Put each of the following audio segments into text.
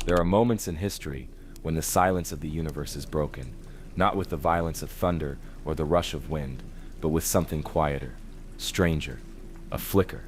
There are moments in history when the silence of the universe is broken, not with the violence of thunder or the rush of wind, but with something quieter, stranger, a flicker,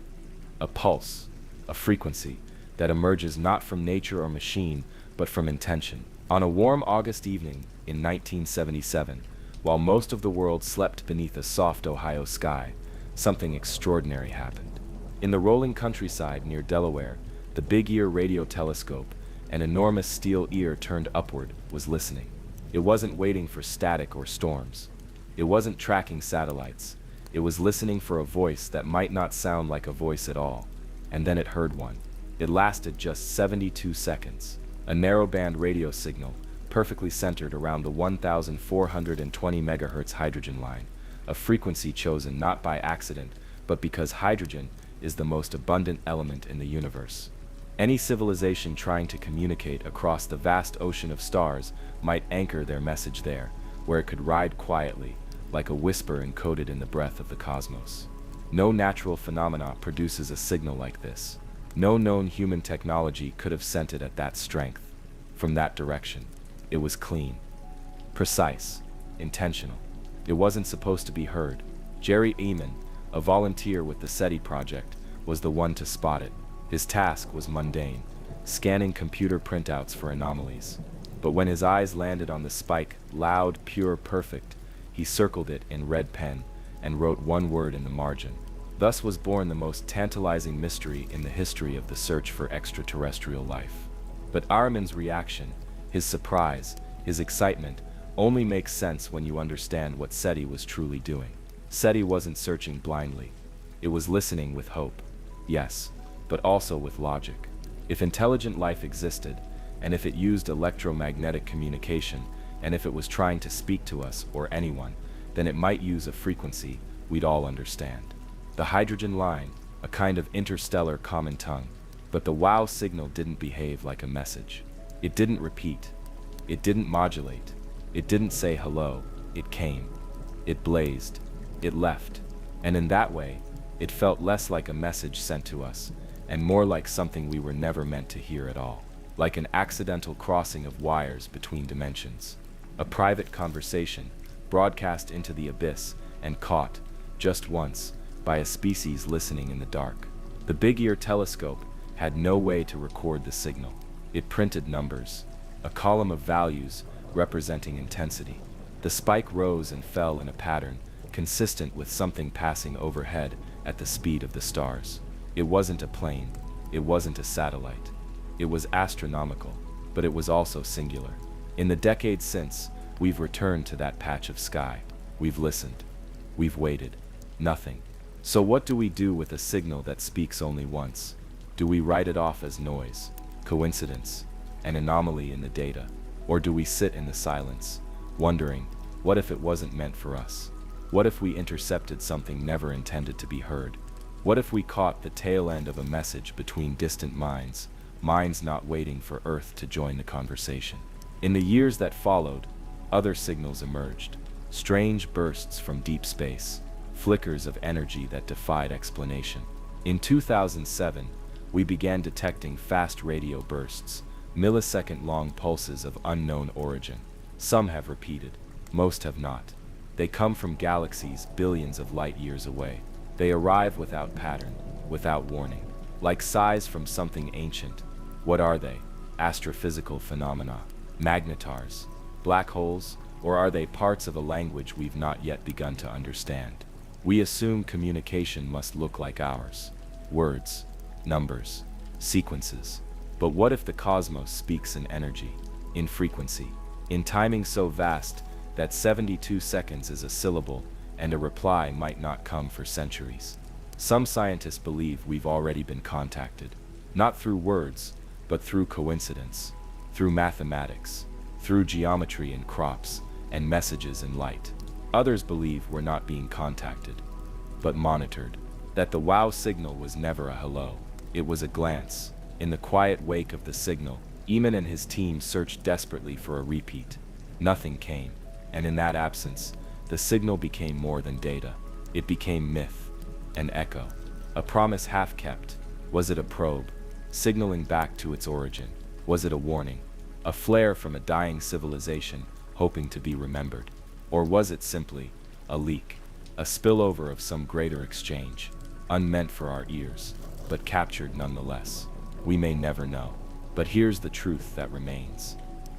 a pulse, a frequency that emerges not from nature or machine, but from intention. On a warm August evening in 1977, while most of the world slept beneath a soft Ohio sky, something extraordinary happened. In the rolling countryside near Delaware, the Big Ear radio telescope, an enormous steel ear turned upward, was listening. It wasn't waiting for static or storms. It wasn't tracking satellites. It was listening for a voice that might not sound like a voice at all. And then it heard one. It lasted just 72 seconds. A narrowband radio signal, perfectly centered around the 1420 MHz hydrogen line, a frequency chosen not by accident, but because hydrogen is the most abundant element in the universe. Any civilization trying to communicate across the vast ocean of stars might anchor their message there, where it could ride quietly, like a whisper encoded in the breath of the cosmos. No natural phenomena produces a signal like this. No known human technology could have sent it at that strength. From that direction, it was clean, precise, intentional. It wasn't supposed to be heard. Jerry Eamon, a volunteer with the SETI project, was the one to spot it. His task was mundane, scanning computer printouts for anomalies. But when his eyes landed on the spike, loud, pure, perfect, he circled it in red pen and wrote one word in the margin. Thus was born the most tantalizing mystery in the history of the search for extraterrestrial life. But Ahriman's reaction, his surprise, his excitement, only makes sense when you understand what SETI was truly doing. SETI wasn't searching blindly. It was listening with hope. Yes, but also with logic. If intelligent life existed, and if it used electromagnetic communication, and if it was trying to speak to us or anyone, then it might use a frequency we'd all understand. The hydrogen line, a kind of interstellar common tongue. But the WOW signal didn't behave like a message. It didn't repeat. It didn't modulate. It didn't say hello. It came. It blazed. It left. And in that way, it felt less like a message sent to us, and more like something we were never meant to hear at all. Like an accidental crossing of wires between dimensions. A private conversation, broadcast into the abyss and caught, just once, by a species listening in the dark. The Big Ear telescope had no way to record the signal. It printed numbers, a column of values representing intensity. The spike rose and fell in a pattern consistent with something passing overhead at the speed of the stars. It wasn't a plane, it wasn't a satellite. It was astronomical, but it was also singular. In the decades since, we've returned to that patch of sky. We've listened. We've waited. Nothing. So what do we do with a signal that speaks only once? Do we write it off as noise, coincidence, an anomaly in the data? Or do we sit in the silence, wondering, what if it wasn't meant for us? What if we intercepted something never intended to be heard? What if we caught the tail end of a message between distant minds, minds not waiting for Earth to join the conversation? In the years that followed, other signals emerged, strange bursts from deep space, flickers of energy that defied explanation. In 2007, we began detecting fast radio bursts, millisecond-long pulses of unknown origin. Some have repeated, most have not. They come from galaxies billions of light years away. They arrive without pattern, without warning, like sighs from something ancient. What are they? Astrophysical phenomena, magnetars, black holes, or are they parts of a language we've not yet begun to understand? We assume communication must look like ours. Words, numbers, sequences. But what if the cosmos speaks in energy, in frequency, in timing so vast that 72 seconds is a syllable and a reply might not come for centuries? Some scientists believe we've already been contacted, not through words, but through coincidence, through mathematics, through geometry in crops, and messages in light. Others believe we're not being contacted, but monitored, that the WOW signal was never a hello, it was a glance. In the quiet wake of the signal, Eamon and his team searched desperately for a repeat. Nothing came, and in that absence, the signal became more than data. It became myth, an echo, a promise half kept. Was it a probe, signaling back to its origin? Was it a warning? A flare from a dying civilization hoping to be remembered? Or was it simply a leak? A spillover of some greater exchange, unmeant for our ears, but captured nonetheless? We may never know. But here's the truth that remains.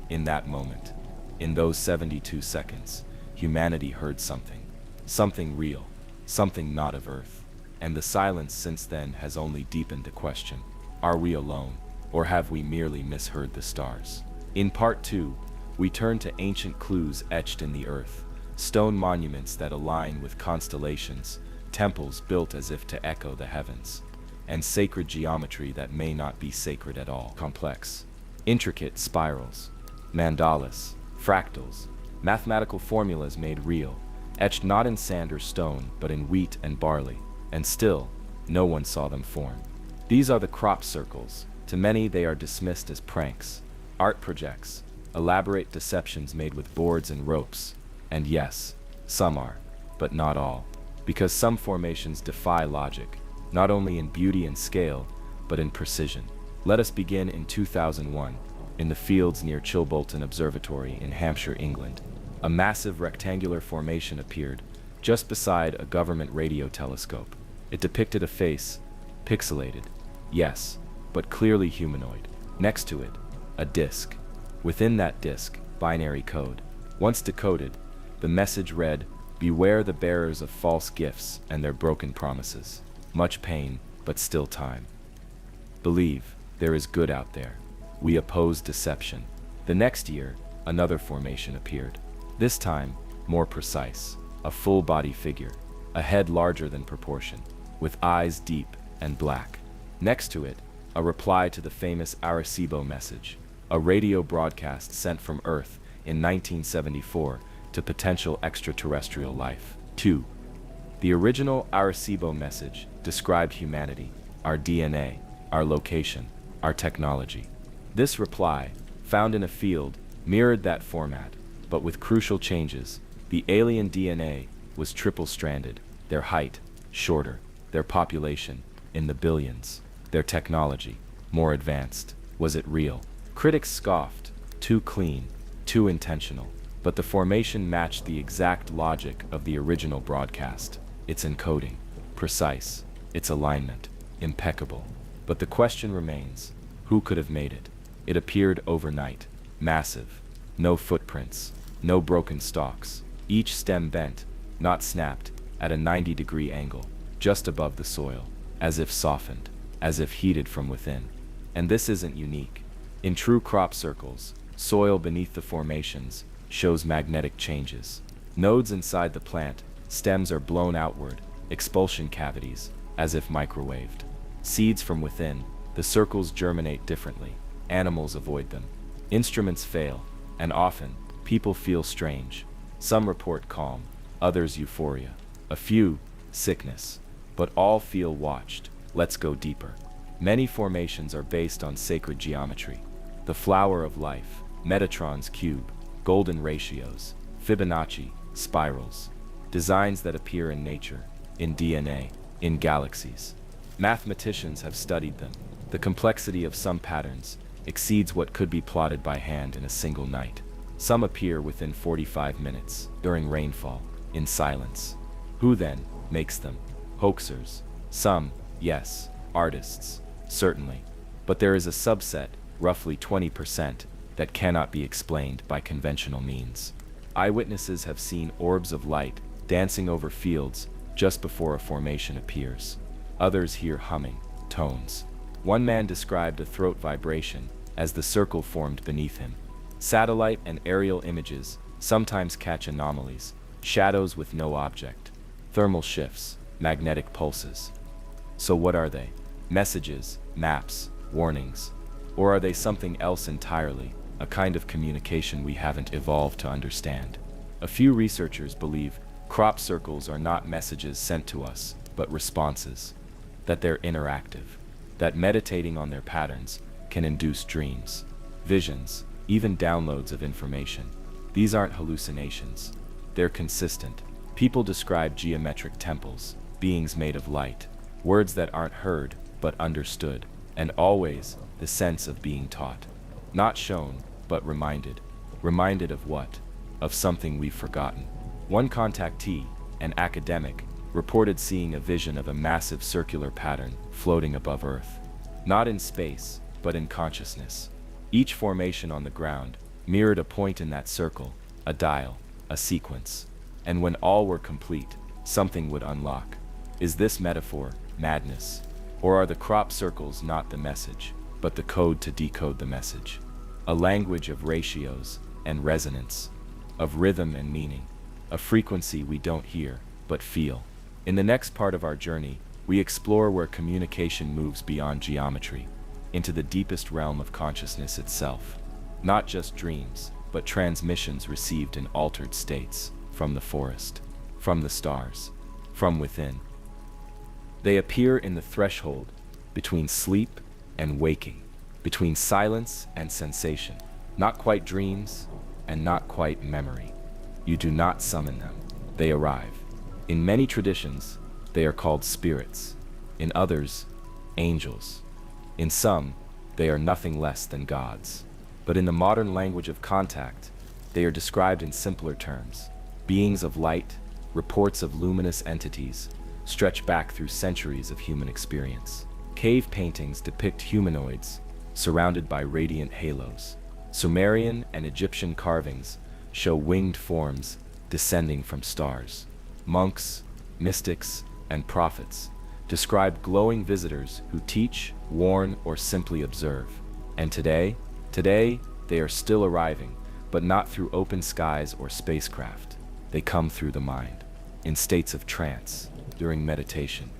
In that moment, in those 72 seconds, humanity heard something. Something real, something not of Earth. And the silence since then has only deepened the question. Are we alone, or have we merely misheard the stars? In part 2, we turn to ancient clues etched in the earth, stone monuments that align with constellations, temples built as if to echo the heavens, and sacred geometry that may not be sacred at all. Complex, intricate spirals, mandalas, fractals, mathematical formulas made real, etched not in sand or stone, but in wheat and barley, and still, no one saw them form. These are the crop circles. To many, they are dismissed as pranks, art projects, elaborate deceptions made with boards and ropes. And yes, some are, but not all, because some formations defy logic, not only in beauty and scale, but in precision. Let us begin in 2001, in the fields near Chilbolton Observatory in Hampshire, England. A massive rectangular formation appeared, just beside a government radio telescope. It depicted a face, pixelated, yes, but clearly humanoid. Next to it, a disk. Within that disk, binary code. Once decoded, the message read, "Beware the bearers of false gifts and their broken promises. Much pain, but still time. Believe, there is good out there. We oppose deception." The next year, another formation appeared. This time, more precise. A full-body figure, a head larger than proportion, with eyes deep and black. Next to it, a reply to the famous Arecibo message, a radio broadcast sent from Earth in 1974 to potential extraterrestrial life. 2. The original Arecibo message described humanity, our DNA, our location, our technology. This reply, found in a field, mirrored that format, but with crucial changes. The alien DNA was triple-stranded, their height shorter, their population in the billions, their technology more advanced. Was it real? Critics scoffed, too clean, too intentional. But the formation matched the exact logic of the original broadcast. Its encoding, precise, its alignment, impeccable. But the question remains, who could have made it? It appeared overnight, massive, no footprints, no broken stalks, each stem bent, not snapped, at a 90-degree angle, just above the soil, as if softened, as if heated from within. And this isn't unique. In true crop circles, soil beneath the formations shows magnetic changes. Nodes inside the plant, stems are blown outward, expulsion cavities, as if microwaved. Seeds from within, the circles germinate differently. Animals avoid them. Instruments fail, and often, people feel strange. Some report calm, others euphoria. A few, sickness. But all feel watched. Let's go deeper. Many formations are based on sacred geometry. The flower of life, Metatron's cube, golden ratios, Fibonacci, spirals. Designs that appear in nature, in DNA, in galaxies. Mathematicians have studied them. The complexity of some patterns exceeds what could be plotted by hand in a single night. Some appear within 45 minutes, during rainfall, in silence. Who then makes them? Hoaxers. Some, yes. Artists, certainly. But there is a subset, roughly 20%, that cannot be explained by conventional means. Eyewitnesses have seen orbs of light dancing over fields just before a formation appears. Others hear humming, tones. One man described a throat vibration as the circle formed beneath him. Satellite and aerial images sometimes catch anomalies, shadows with no object, thermal shifts, magnetic pulses. So what are they? Messages, maps, warnings? Or are they something else entirely, a kind of communication we haven't evolved to understand? A few researchers believe crop circles are not messages sent to us, but responses, that they're interactive, that meditating on their patterns can induce dreams, visions, even downloads of information. These aren't hallucinations. They're consistent. People describe geometric temples, beings made of light, words that aren't heard but understood, and always the sense of being taught. Not shown, but reminded. Reminded of what? Of something we've forgotten. One contactee, an academic, reported seeing a vision of a massive circular pattern floating above Earth. Not in space, but in consciousness. Each formation on the ground mirrored a point in that circle, a dial, a sequence. And when all were complete, something would unlock. Is this metaphor madness? Or are the crop circles not the message, but the code to decode the message? A language of ratios and resonance, of rhythm and meaning, a frequency we don't hear, but feel. In the next part of our journey, we explore where communication moves beyond geometry, into the deepest realm of consciousness itself. Not just dreams, but transmissions received in altered states, from the forest, from the stars, from within. They appear in the threshold between sleep and waking, between silence and sensation, not quite dreams and not quite memory. You do not summon them, they arrive. In many traditions, they are called spirits. In others, angels. In some, they are nothing less than gods. But in the modern language of contact, they are described in simpler terms. Beings of light, reports of luminous entities, stretch back through centuries of human experience. Cave paintings depict humanoids surrounded by radiant halos. Sumerian and Egyptian carvings show winged forms descending from stars. Monks, mystics, and prophets describe glowing visitors who teach, warn, or simply observe. And today, they are still arriving, but not through open skies or spacecraft. They come through the mind, in states of trance, during meditation,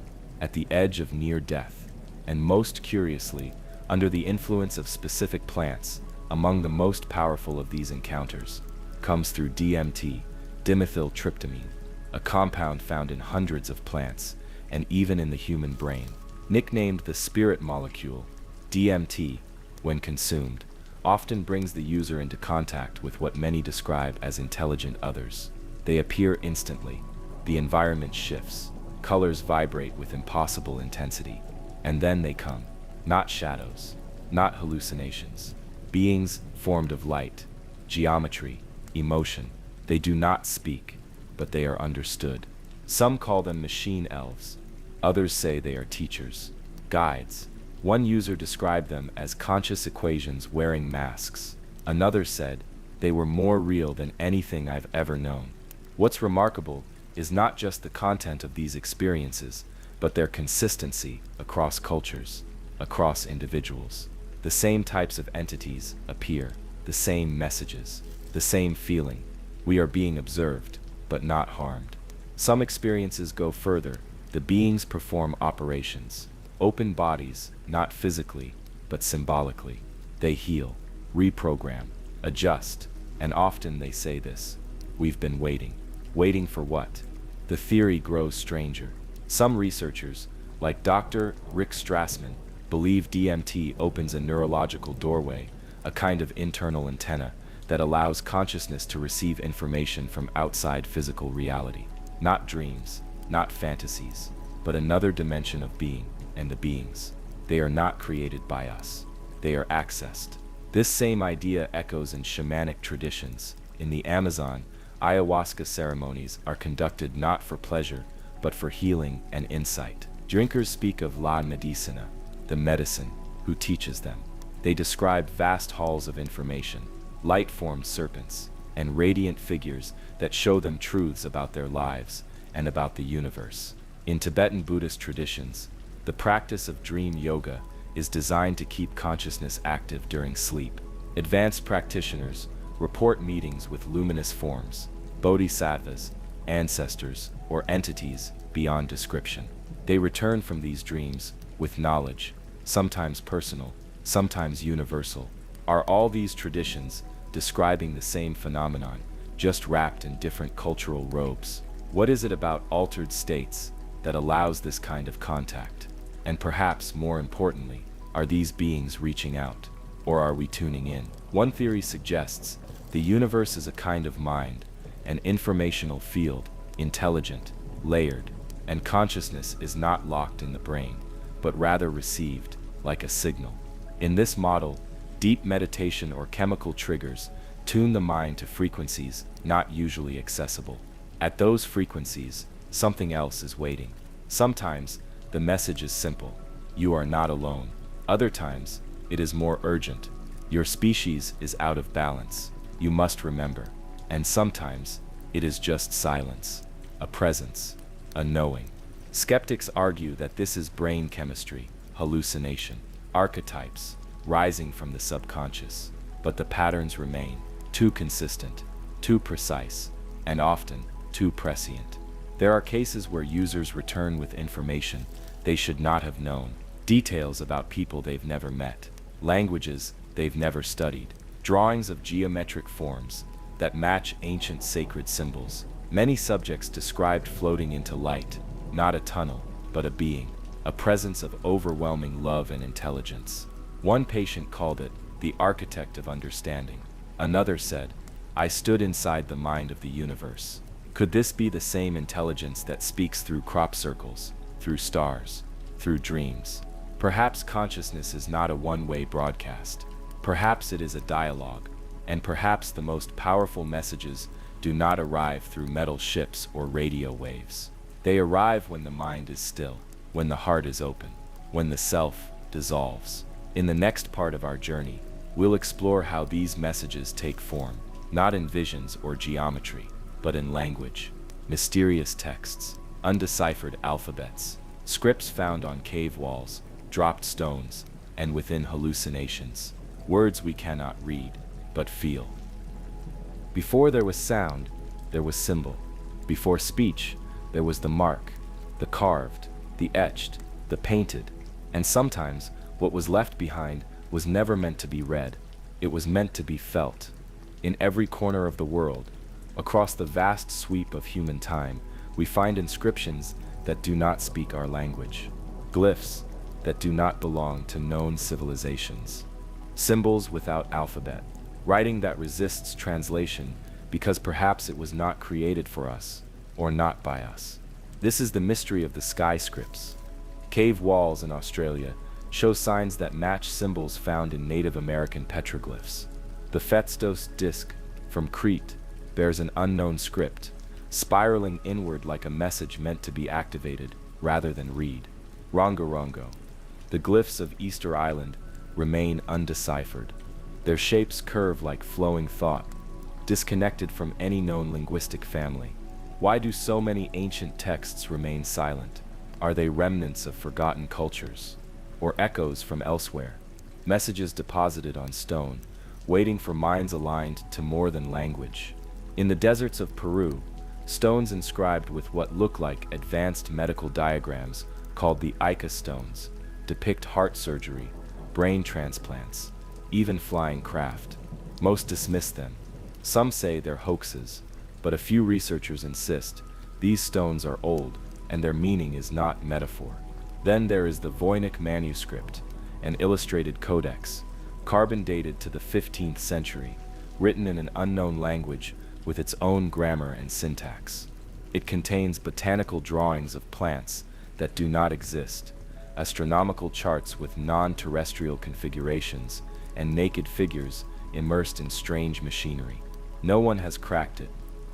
at the edge of near death, and most curiously, under the influence of specific plants. Among the most powerful of these encounters comes through DMT, dimethyltryptamine, a compound found in hundreds of plants and even in the human brain. Nicknamed the spirit molecule, DMT, when consumed, often brings the user into contact with what many describe as intelligent others. They appear instantly. The environment shifts. Colors vibrate with impossible intensity. And then they come. Not shadows, not hallucinations. Beings formed of light, geometry, emotion. They do not speak, but they are understood. Some call them machine elves. Others say they are teachers, guides. One user described them as conscious equations wearing masks. Another said they were more real than anything I've ever known. What's remarkable is not just the content of these experiences, but their consistency across cultures, across individuals. The same types of entities appear, the same messages, the same feeling. We are being observed, but not harmed. Some experiences go further. The beings perform operations, open bodies, not physically, but symbolically. They heal, reprogram, adjust, and often they say this: we've been waiting. Waiting for what? The theory grows stranger. Some researchers, like Dr. Rick Strassman, believe DMT opens a neurological doorway, a kind of internal antenna that allows consciousness to receive information from outside physical reality. Not dreams, not fantasies, but another dimension of being, and the beings. They are not created by us. They are accessed. This same idea echoes in shamanic traditions. In the Amazon, ayahuasca ceremonies are conducted not for pleasure, but for healing and insight. Drinkers speak of la medicina, the medicine, who teaches them. They describe vast halls of information, light-formed serpents, and radiant figures that show them truths about their lives and about the universe. In Tibetan Buddhist traditions, the practice of dream yoga is designed to keep consciousness active during sleep. Advanced practitioners report meetings with luminous forms, bodhisattvas, ancestors, or entities beyond description. They return from these dreams with knowledge, sometimes personal, sometimes universal. Are all these traditions describing the same phenomenon, just wrapped in different cultural robes? What is it about altered states that allows this kind of contact? And perhaps more importantly, are these beings reaching out, or are we tuning in? One theory suggests the universe is a kind of mind, an informational field, intelligent, layered, and consciousness is not locked in the brain, but rather received, like a signal. In this model, Deep meditation or chemical triggers tune the mind to frequencies not usually accessible. At those frequencies, something else is waiting. Sometimes, the message is simple. You are not alone. Other times, it is more urgent. Your species is out of balance. You must remember. And sometimes, it is just silence, a presence, a knowing. Skeptics argue that this is brain chemistry, hallucination, archetypes, rising from the subconscious. But the patterns remain too consistent, too precise, and often too prescient. There are cases where users return with information they should not have known, details about people they've never met, languages they've never studied, drawings of geometric forms that match ancient sacred symbols. Many subjects described floating into light, not a tunnel, but a being, a presence of overwhelming love and intelligence. One patient called it the architect of understanding. Another said, I stood inside the mind of the universe. Could this be the same intelligence that speaks through crop circles, through stars, through dreams? Perhaps consciousness is not a one-way broadcast. Perhaps it is a dialogue, and perhaps the most powerful messages do not arrive through metal ships or radio waves. They arrive when the mind is still, when the heart is open, when the self dissolves. In the next part of our journey, we'll explore how these messages take form, not in visions or geometry, but in language, mysterious texts, undeciphered alphabets, scripts found on cave walls, dropped stones, and within hallucinations, words we cannot read, but feel. Before there was sound, there was symbol. Before speech, there was the mark, the carved, the etched, the painted, and sometimes what was left behind was never meant to be read. It was meant to be felt. In every corner of the world, across the vast sweep of human time, we find inscriptions that do not speak our language, glyphs that do not belong to known civilizations, symbols without alphabet, writing that resists translation because perhaps it was not created for us or not by us. This is the mystery of the sky scripts. Cave walls in Australia show signs that match symbols found in Native American petroglyphs. The Phaistos disk from Crete bears an unknown script, spiraling inward like a message meant to be activated rather than read. Rongorongo, the glyphs of Easter Island, remain undeciphered. Their shapes curve like flowing thought, disconnected from any known linguistic family. Why do so many ancient texts remain silent? Are they remnants of forgotten cultures, or echoes from elsewhere? Messages deposited on stone, waiting for minds aligned to more than language. In the deserts of Peru, stones inscribed with what look like advanced medical diagrams, called the Ica stones, depict heart surgery, brain transplants, even flying craft. Most dismiss them. Some say they're hoaxes, but a few researchers insist these stones are old and their meaning is not metaphor. Then there is the Voynich manuscript, an illustrated codex, carbon dated to the 15th century, written in an unknown language with its own grammar and syntax. It contains botanical drawings of plants that do not exist, astronomical charts with non-terrestrial configurations, and naked figures immersed in strange machinery. No one has cracked it.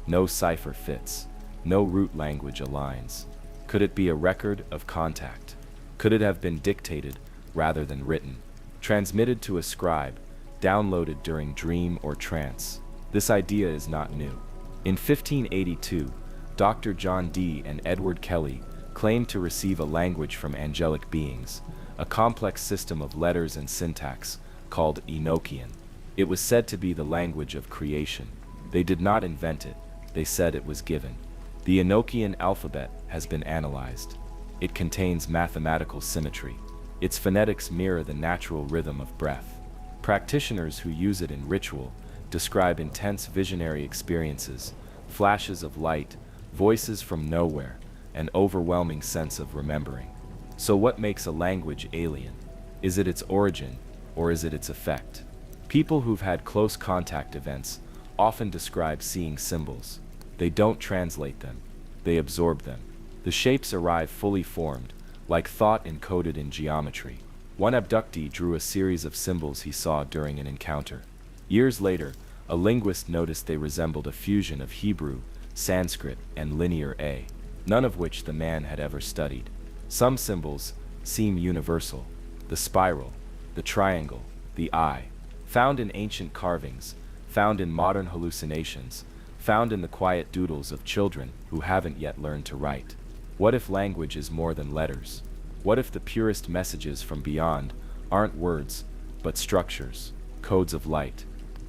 No cipher fits. No root language aligns. Could it be a record of contact? Could it have been dictated rather than written? Transmitted to a scribe, downloaded during dream or trance? This idea is not new. In 1582, Dr. John Dee and Edward Kelly claimed to receive a language from angelic beings, a complex system of letters and syntax called Enochian. It was said to be the language of creation. They did not invent it, they said it was given. The Enochian alphabet has been analyzed. It contains mathematical symmetry. Its phonetics mirror the natural rhythm of breath. Practitioners who use it in ritual describe intense visionary experiences, flashes of light, voices from nowhere, an overwhelming sense of remembering. So what makes a language alien? Is it its origin, or is it its effect? People who've had close contact events often describe seeing symbols. They don't translate them, they absorb them. The shapes arrive fully formed, like thought encoded in geometry. One abductee drew a series of symbols he saw during an encounter. Years later, a linguist noticed they resembled a fusion of Hebrew, Sanskrit, and Linear A, none of which the man had ever studied. Some symbols seem universal: the spiral, the triangle, the eye, found in ancient carvings, found in modern hallucinations, found in the quiet doodles of children who haven't yet learned to write. What if language is more than letters? What if the purest messages from beyond aren't words, but structures, codes of light,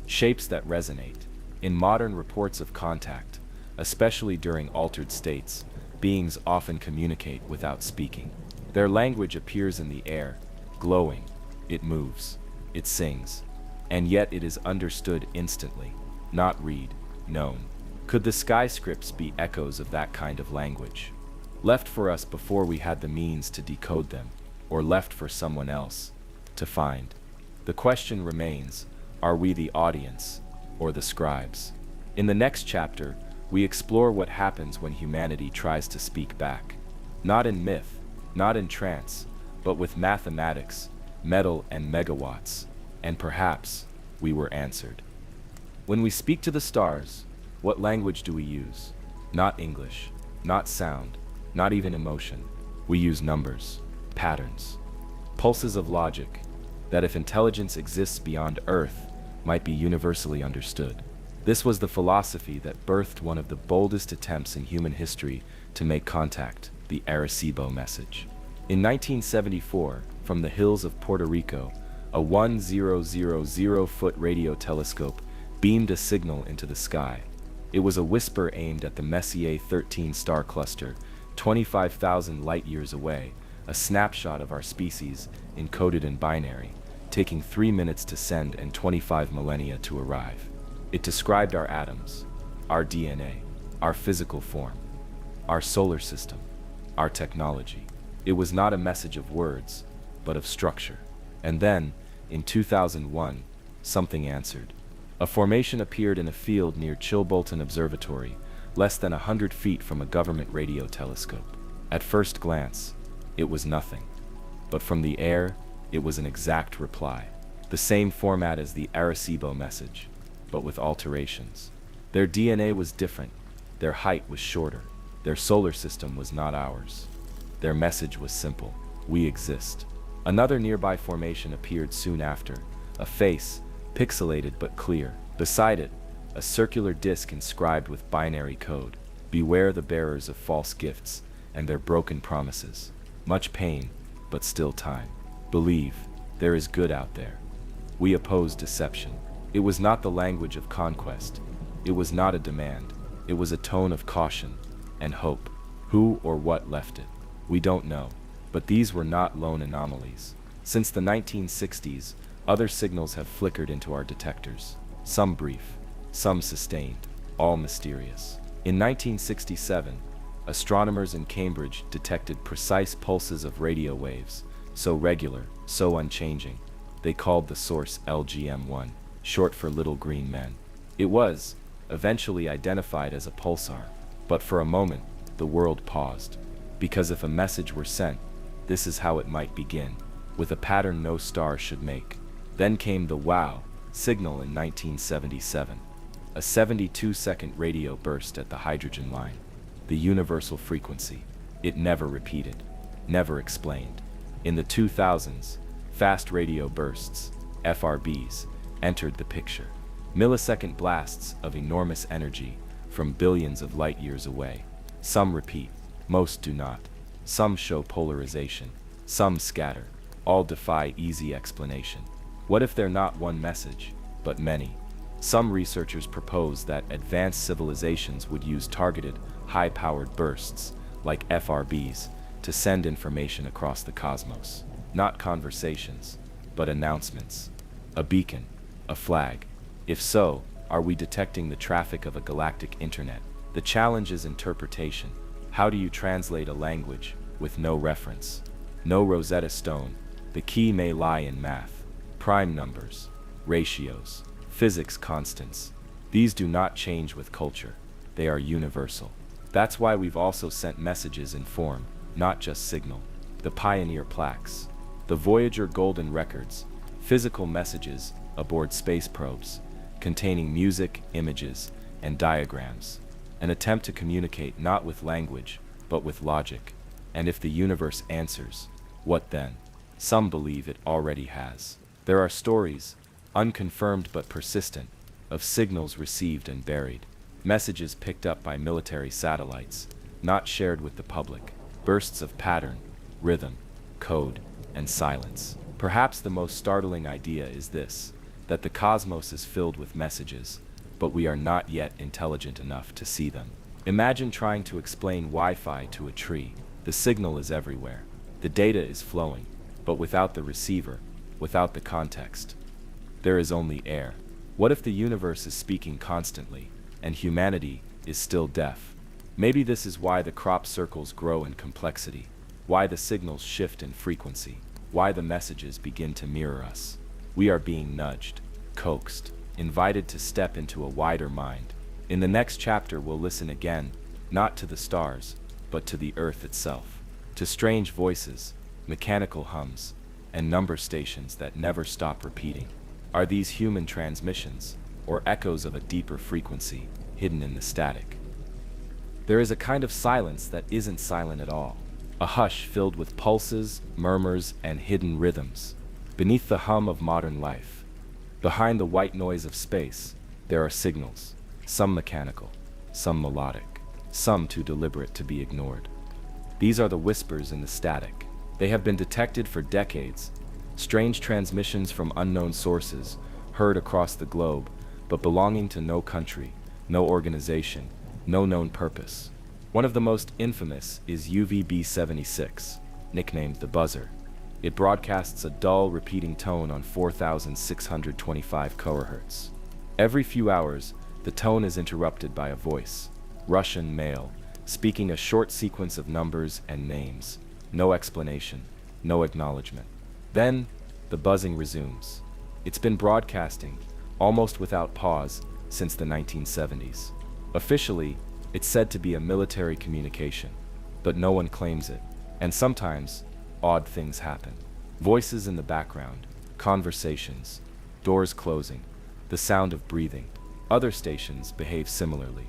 shapes that resonate? In modern reports of contact, especially during altered states, beings often communicate without speaking. Their language appears in the air, glowing. It moves, it sings, and yet it is understood instantly, not read, known. Could the sky scripts be echoes of that kind of language, left for us before we had the means to decode them, or left for someone else to find? The question remains, are we the audience, or the scribes? In the next chapter, we explore what happens when humanity tries to speak back. Not in myth, not in trance, but with mathematics, metal and megawatts, and perhaps we were answered. When we speak to the stars, what language do we use? Not English, not sound, not even emotion. We use numbers, patterns, pulses of logic that, if intelligence exists beyond Earth, might be universally understood. This was the philosophy that birthed one of the boldest attempts in human history to make contact, the Arecibo message. In 1974, from the hills of Puerto Rico, a 1,000-foot radio telescope beamed a signal into the sky. It was a whisper aimed at the Messier 13 star cluster, 25,000 light-years away, a snapshot of our species encoded in binary, taking 3 minutes to send and 25 millennia to arrive. It described our atoms, our DNA, our physical form, our solar system, our technology. It was not a message of words, but of structure. And then, in 2001, something answered. A formation appeared in a field near Chilbolton Observatory, less than 100 feet from a government radio telescope. At first glance, it was nothing. But from the air, it was an exact reply. The same format as the Arecibo message, but with alterations. Their DNA was different, their height was shorter, their solar system was not ours. Their message was simple: we exist. Another nearby formation appeared soon after, a face, pixelated but clear. Beside it, a circular disc inscribed with binary code: beware the bearers of false gifts and their broken promises. Much pain, but still time. Believe, there is good out there. We oppose deception. It was not the language of conquest. It was not a demand. It was a tone of caution and hope. Who or what left it? We don't know. But these were not lone anomalies. Since the 1960s, other signals have flickered into our detectors. Some brief, some sustained, all mysterious. In 1967, astronomers in Cambridge detected precise pulses of radio waves, so regular, so unchanging. They called the source LGM-1, short for Little Green Men. It was eventually identified as a pulsar, but for a moment, the world paused. Because if a message were sent, this is how it might begin, with a pattern no star should make. Then came the WOW signal in 1977, a 72-second radio burst at the hydrogen line, the universal frequency. It never repeated, never explained. In the 2000s, fast radio bursts, FRBs, entered the picture. Millisecond blasts of enormous energy from billions of light years away. Some repeat, most do not. Some show polarization, some scatter. All defy easy explanation. What if they're not one message, but many? Some researchers propose that advanced civilizations would use targeted, high-powered bursts, like FRBs, to send information across the cosmos. Not conversations, but announcements. A beacon, a flag. If so, are we detecting the traffic of a galactic internet? The challenge is interpretation. How do you translate a language with no reference? No Rosetta Stone. The key may lie in math, prime numbers, ratios, physics constants. These do not change with culture. They are universal. That's why we've also sent messages in form, not just signal. The pioneer plaques, The Voyager Golden Records, physical messages aboard space probes, containing music, images, and diagrams. An attempt to communicate not with language, but with logic. And if the universe answers, what then? Some believe it already has. There are stories, unconfirmed but persistent, of signals received and buried, messages picked up by military satellites, not shared with the public, bursts of pattern, rhythm, code, and silence. Perhaps the most startling idea is this, that the cosmos is filled with messages, but we are not yet intelligent enough to see them. Imagine trying to explain Wi-Fi to a tree. The signal is everywhere. The data is flowing, but without the receiver, without the context. There is only air. What if the universe is speaking constantly, and humanity is still deaf? Maybe this is why the crop circles grow in complexity, why the signals shift in frequency, why the messages begin to mirror us. We are being nudged, coaxed, invited to step into a wider mind. In the next chapter, we'll listen again, not to the stars, but to the earth itself, to strange voices, mechanical hums, and number stations that never stop repeating. Are these human transmissions, or echoes of a deeper frequency, hidden in the static? There is a kind of silence that isn't silent at all, a hush filled with pulses, murmurs, and hidden rhythms. Beneath the hum of modern life, behind the white noise of space, there are signals, some mechanical, some melodic, some too deliberate to be ignored. These are the whispers in the static. They have been detected for decades, strange transmissions from unknown sources, heard across the globe, but belonging to no country, no organization, no known purpose. One of the most infamous is UVB-76, nicknamed the Buzzer. It broadcasts a dull, repeating tone on 4,625 kHz. Every few hours, the tone is interrupted by a voice, Russian male, speaking a short sequence of numbers and names. No explanation, no acknowledgement. Then, the buzzing resumes. It's been broadcasting, almost without pause, since the 1970s. Officially, it's said to be a military communication, but no one claims it. And sometimes, odd things happen. Voices in the background, conversations, doors closing, the sound of breathing. Other stations behave similarly.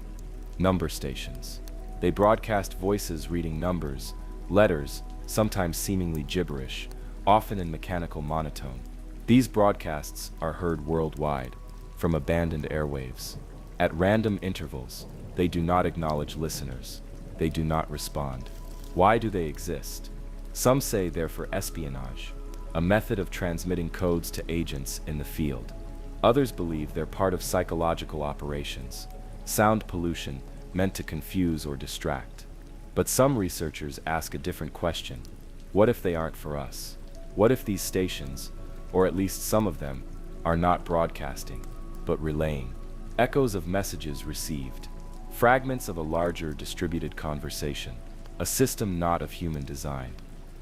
Number stations. They broadcast voices reading numbers, letters, sometimes seemingly gibberish, often in mechanical monotone. These broadcasts are heard worldwide, from abandoned airwaves. At random intervals, they do not acknowledge listeners. They do not respond. Why do they exist? Some say they're for espionage, a method of transmitting codes to agents in the field. Others believe they're part of psychological operations, sound pollution meant to confuse or distract. But some researchers ask a different question. What if they aren't for us? What if these stations, or at least some of them, are not broadcasting, but relaying echoes of messages received, fragments of a larger distributed conversation, a system not of human design?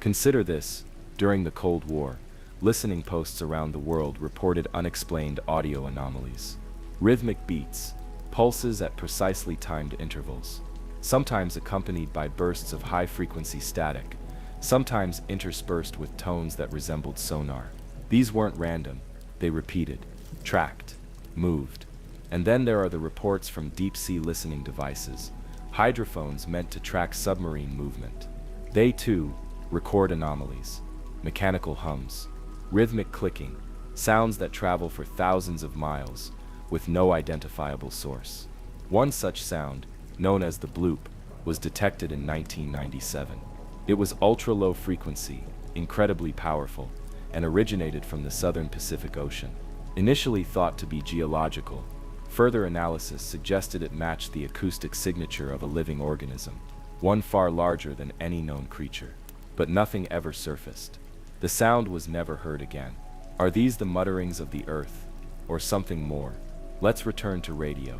Consider this: during the Cold War, listening posts around the world reported unexplained audio anomalies, rhythmic beats, pulses at precisely timed intervals, sometimes accompanied by bursts of high-frequency static, sometimes interspersed with tones that resembled sonar. These weren't random, they repeated, tracked, moved. And then there are the reports from deep-sea listening devices, hydrophones meant to track submarine movement. They, too, record anomalies, mechanical hums, rhythmic clicking, sounds that travel for thousands of miles, with no identifiable source. One such sound, known as the bloop, was detected in 1997. It was ultra-low frequency, incredibly powerful, and originated from the southern Pacific Ocean. Initially thought to be geological, further analysis suggested it matched the acoustic signature of a living organism, one far larger than any known creature. But nothing ever surfaced. The sound was never heard again. Are these the mutterings of the earth, or something more? Let's return to radio.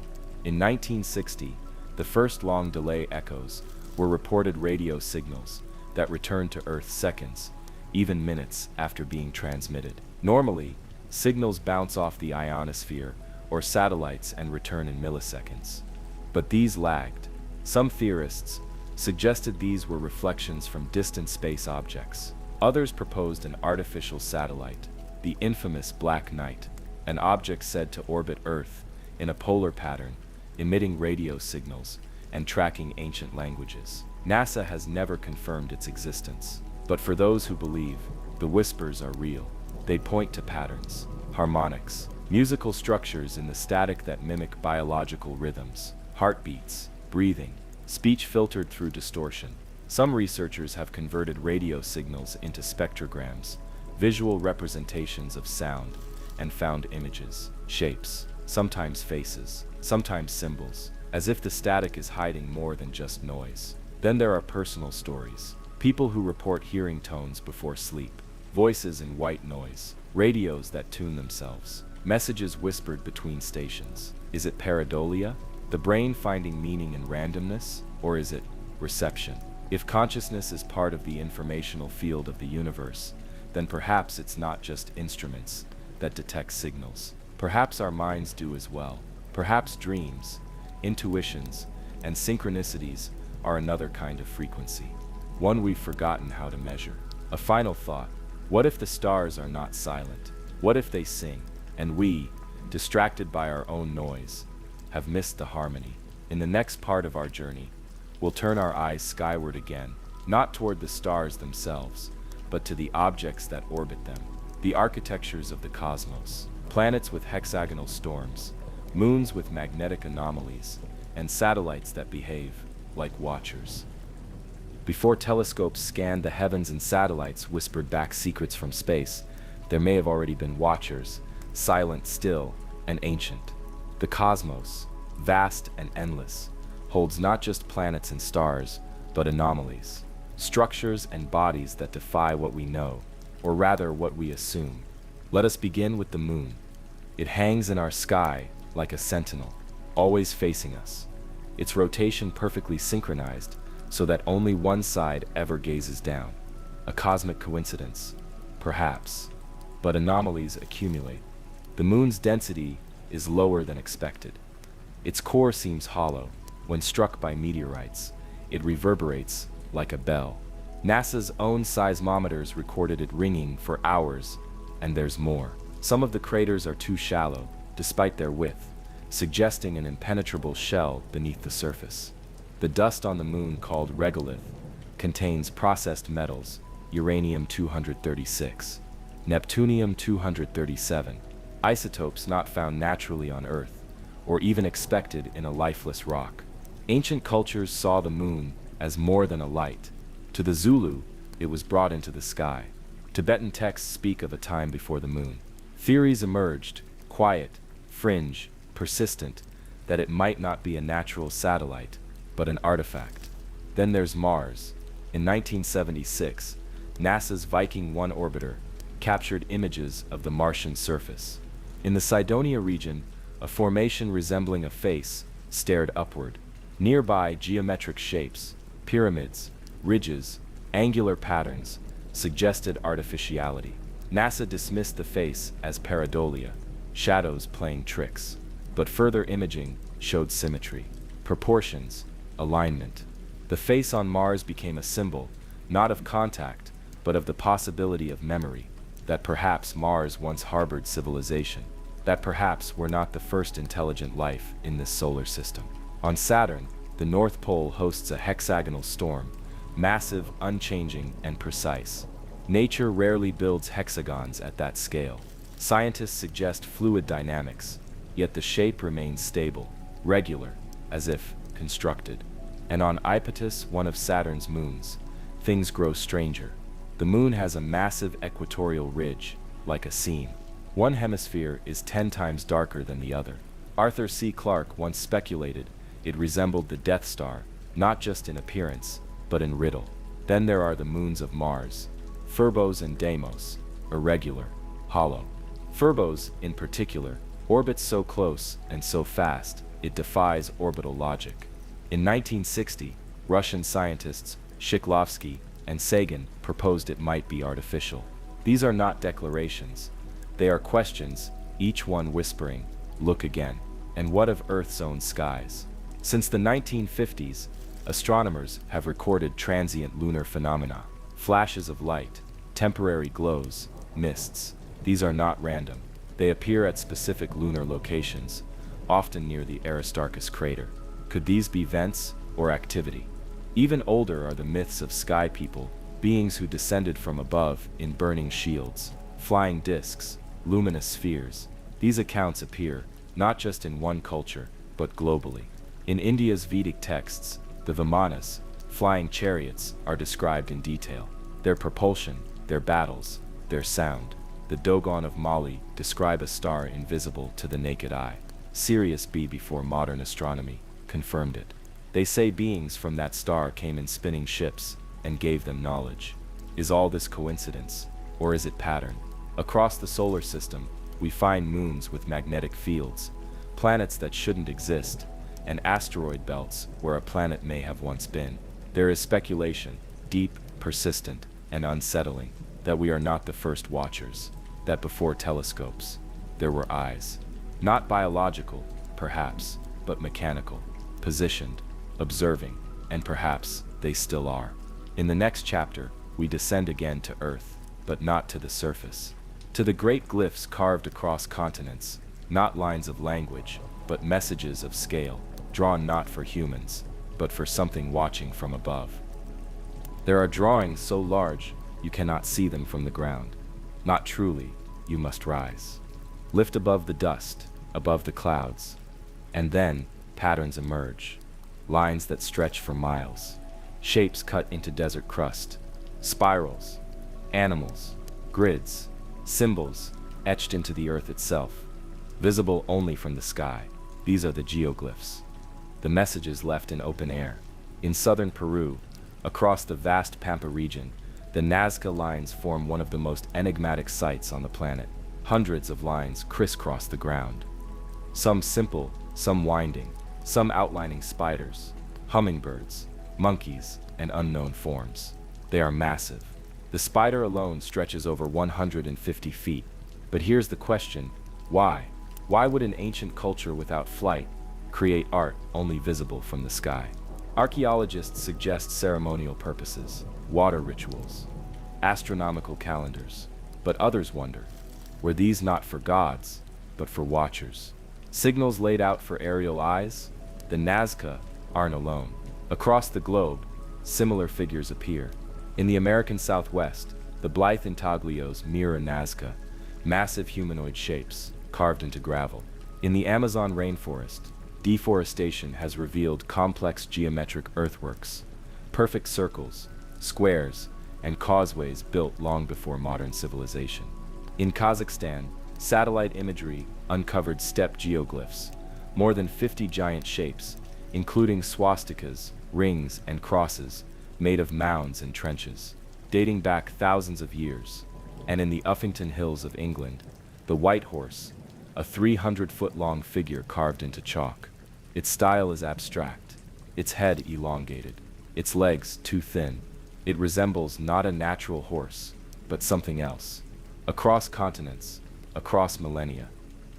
In 1960, the first long-delay echoes were reported radio signals that returned to Earth seconds, even minutes after being transmitted. Normally, signals bounce off the ionosphere or satellites and return in milliseconds. But these lagged. Some theorists suggested these were reflections from distant space objects, Others proposed an artificial satellite, the infamous Black Knight, an object said to orbit Earth in a polar pattern, emitting radio signals and tracking ancient languages. NASA has never confirmed its existence, but for those who believe, the whispers are real. They point to patterns, harmonics, musical structures in the static that mimic biological rhythms, heartbeats, breathing, speech filtered through distortion. Some researchers have converted radio signals into spectrograms, visual representations of sound, and found images, shapes, sometimes faces, sometimes symbols, as if the static is hiding more than just noise. Then there are personal stories. People who report hearing tones before sleep, voices in white noise, radios that tune themselves, messages whispered between stations. Is it pareidolia, the brain finding meaning in randomness, or is it reception? If consciousness is part of the informational field of the universe, then perhaps it's not just instruments that detect signals. Perhaps our minds do as well. Perhaps dreams, intuitions, and synchronicities are another kind of frequency, one we've forgotten how to measure. A final thought: what if the stars are not silent? What if they sing, and we, distracted by our own noise, have missed the harmony? In the next part of our journey, we'll turn our eyes skyward again, not toward the stars themselves, but to the objects that orbit them, the architectures of the cosmos, planets with hexagonal storms, moons with magnetic anomalies, and satellites that behave like watchers. Before telescopes scanned the heavens and satellites whispered back secrets from space, there may have already been watchers, silent still and ancient. The cosmos, vast and endless, holds not just planets and stars, but anomalies, structures and bodies that defy what we know, or rather what we assume. Let us begin with the moon. It hangs in our sky like a sentinel, always facing us, its rotation perfectly synchronized so that only one side ever gazes down. A cosmic coincidence? Perhaps. But anomalies accumulate. The moon's density is lower than expected. Its core seems hollow. When struck by meteorites, it reverberates like a bell. NASA's own seismometers recorded it ringing for hours, and there's more. Some of the craters are too shallow, despite their width, suggesting an impenetrable shell beneath the surface. The dust on the moon, called regolith, contains processed metals, uranium-236, neptunium-237, isotopes not found naturally on Earth, or even expected in a lifeless rock. Ancient cultures saw the moon as more than a light. To the Zulu, it was brought into the sky. Tibetan texts speak of a time before the moon. Theories emerged, quiet, fringe, persistent, that it might not be a natural satellite, but an artifact. Then there's Mars. In 1976, NASA's Viking 1 orbiter captured images of the Martian surface. In the Cydonia region, a formation resembling a face stared upward. Nearby, geometric shapes, pyramids, ridges, angular patterns, suggested artificiality. NASA dismissed the face as pareidolia, shadows playing tricks. But further imaging showed symmetry, proportions, alignment. The face on Mars became a symbol, not of contact, but of the possibility of memory, that perhaps Mars once harbored civilization, that perhaps we're not the first intelligent life in this solar system. On Saturn, the North Pole hosts a hexagonal storm, massive, unchanging, and precise. Nature rarely builds hexagons at that scale. Scientists suggest fluid dynamics, yet the shape remains stable, regular, as if constructed. And on Iapetus, one of Saturn's moons, things grow stranger. The moon has a massive equatorial ridge, like a seam. One hemisphere is 10 times darker than the other. Arthur C. Clarke once speculated it resembled the Death Star, not just in appearance, but in riddle. Then there are the moons of Mars, Phobos and Deimos, irregular, hollow. Phobos, in particular, orbits so close and so fast, it defies orbital logic. In 1960, Russian scientists Shklovsky and Sagan proposed it might be artificial. These are not declarations. They are questions, each one whispering, "Look again." And what of Earth's own skies? Since the 1950s, astronomers have recorded transient lunar phenomena, flashes of light, temporary glows, mists. These are not random. They appear at specific lunar locations, often near the Aristarchus crater. Could these be vents or activity? Even older are the myths of sky people, beings who descended from above in burning shields, flying discs, luminous spheres. These accounts appear not just in one culture, but globally. In India's Vedic texts, the Vimanas, flying chariots, are described in detail. Their propulsion, their battles, their sound. The Dogon of Mali describe a star invisible to the naked eye. Sirius B before modern astronomy confirmed it. They say beings from that star came in spinning ships and gave them knowledge. Is all this coincidence, or is it pattern? Across the solar system, we find moons with magnetic fields, planets that shouldn't exist, and asteroid belts where a planet may have once been. There is speculation, deep, persistent, and unsettling, that we are not the first watchers, that before telescopes, there were eyes. Not biological, perhaps, but mechanical, positioned, observing, and perhaps they still are. In the next chapter, we descend again to Earth, but not to the surface. To the great glyphs carved across continents, not lines of language, but messages of scale, drawn not for humans, but for something watching from above. There are drawings so large, you cannot see them from the ground. Not truly, you must rise. Lift above the dust, above the clouds, and then patterns emerge. Lines that stretch for miles, shapes cut into desert crust, spirals, animals, grids, symbols etched into the earth itself, visible only from the sky. These are the geoglyphs, the messages left in open air. In southern Peru, across the vast Pampa region, the Nazca lines form one of the most enigmatic sights on the planet. Hundreds of lines crisscross the ground, some simple, some winding, some outlining spiders, hummingbirds, monkeys, and unknown forms. They are massive. The spider alone stretches over 150 feet. But here's the question, why? Why would an ancient culture without flight create art only visible from the sky? Archaeologists suggest ceremonial purposes, water rituals, astronomical calendars. But others wonder, were these not for gods, but for watchers? Signals laid out for aerial eyes? The Nazca aren't alone. Across the globe, similar figures appear. In the American Southwest, the Blythe intaglios mirror Nazca, massive humanoid shapes carved into gravel. In the Amazon rainforest, deforestation has revealed complex geometric earthworks, perfect circles, squares, and causeways built long before modern civilization. In Kazakhstan, satellite imagery uncovered steppe geoglyphs, more than 50 giant shapes, including swastikas, rings, and crosses, made of mounds and trenches, dating back thousands of years. And in the Uffington Hills of England, the White Horse, a 300-foot-long figure carved into chalk. Its style is abstract, its head elongated, its legs too thin. It resembles not a natural horse, but something else. Across continents, across millennia,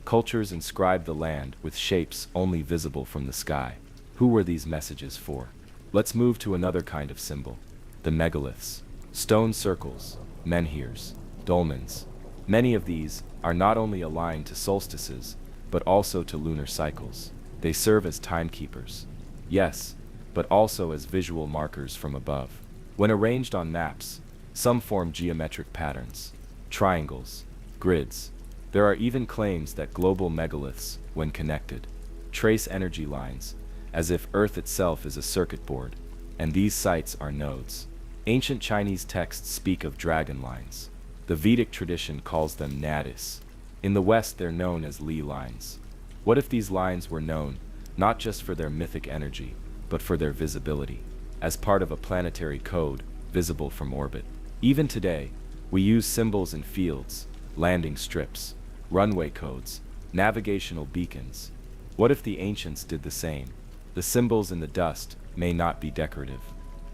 cultures inscribed the land with shapes only visible from the sky. Who were these messages for? Let's move to another kind of symbol, the megaliths. Stone circles, menhirs, dolmens. Many of these are not only aligned to solstices, but also to lunar cycles. They serve as timekeepers, yes, but also as visual markers from above. When arranged on maps, some form geometric patterns, triangles, grids. There are even claims that global megaliths, when connected, trace energy lines, as if Earth itself is a circuit board, and these sites are nodes. Ancient Chinese texts speak of dragon lines. The Vedic tradition calls them nadis. In the West, they're known as Li lines. What if these lines were known, not just for their mythic energy, but for their visibility, as part of a planetary code, visible from orbit? Even today, we use symbols in fields, landing strips, runway codes, navigational beacons. What if the ancients did the same? The symbols in the dust may not be decorative.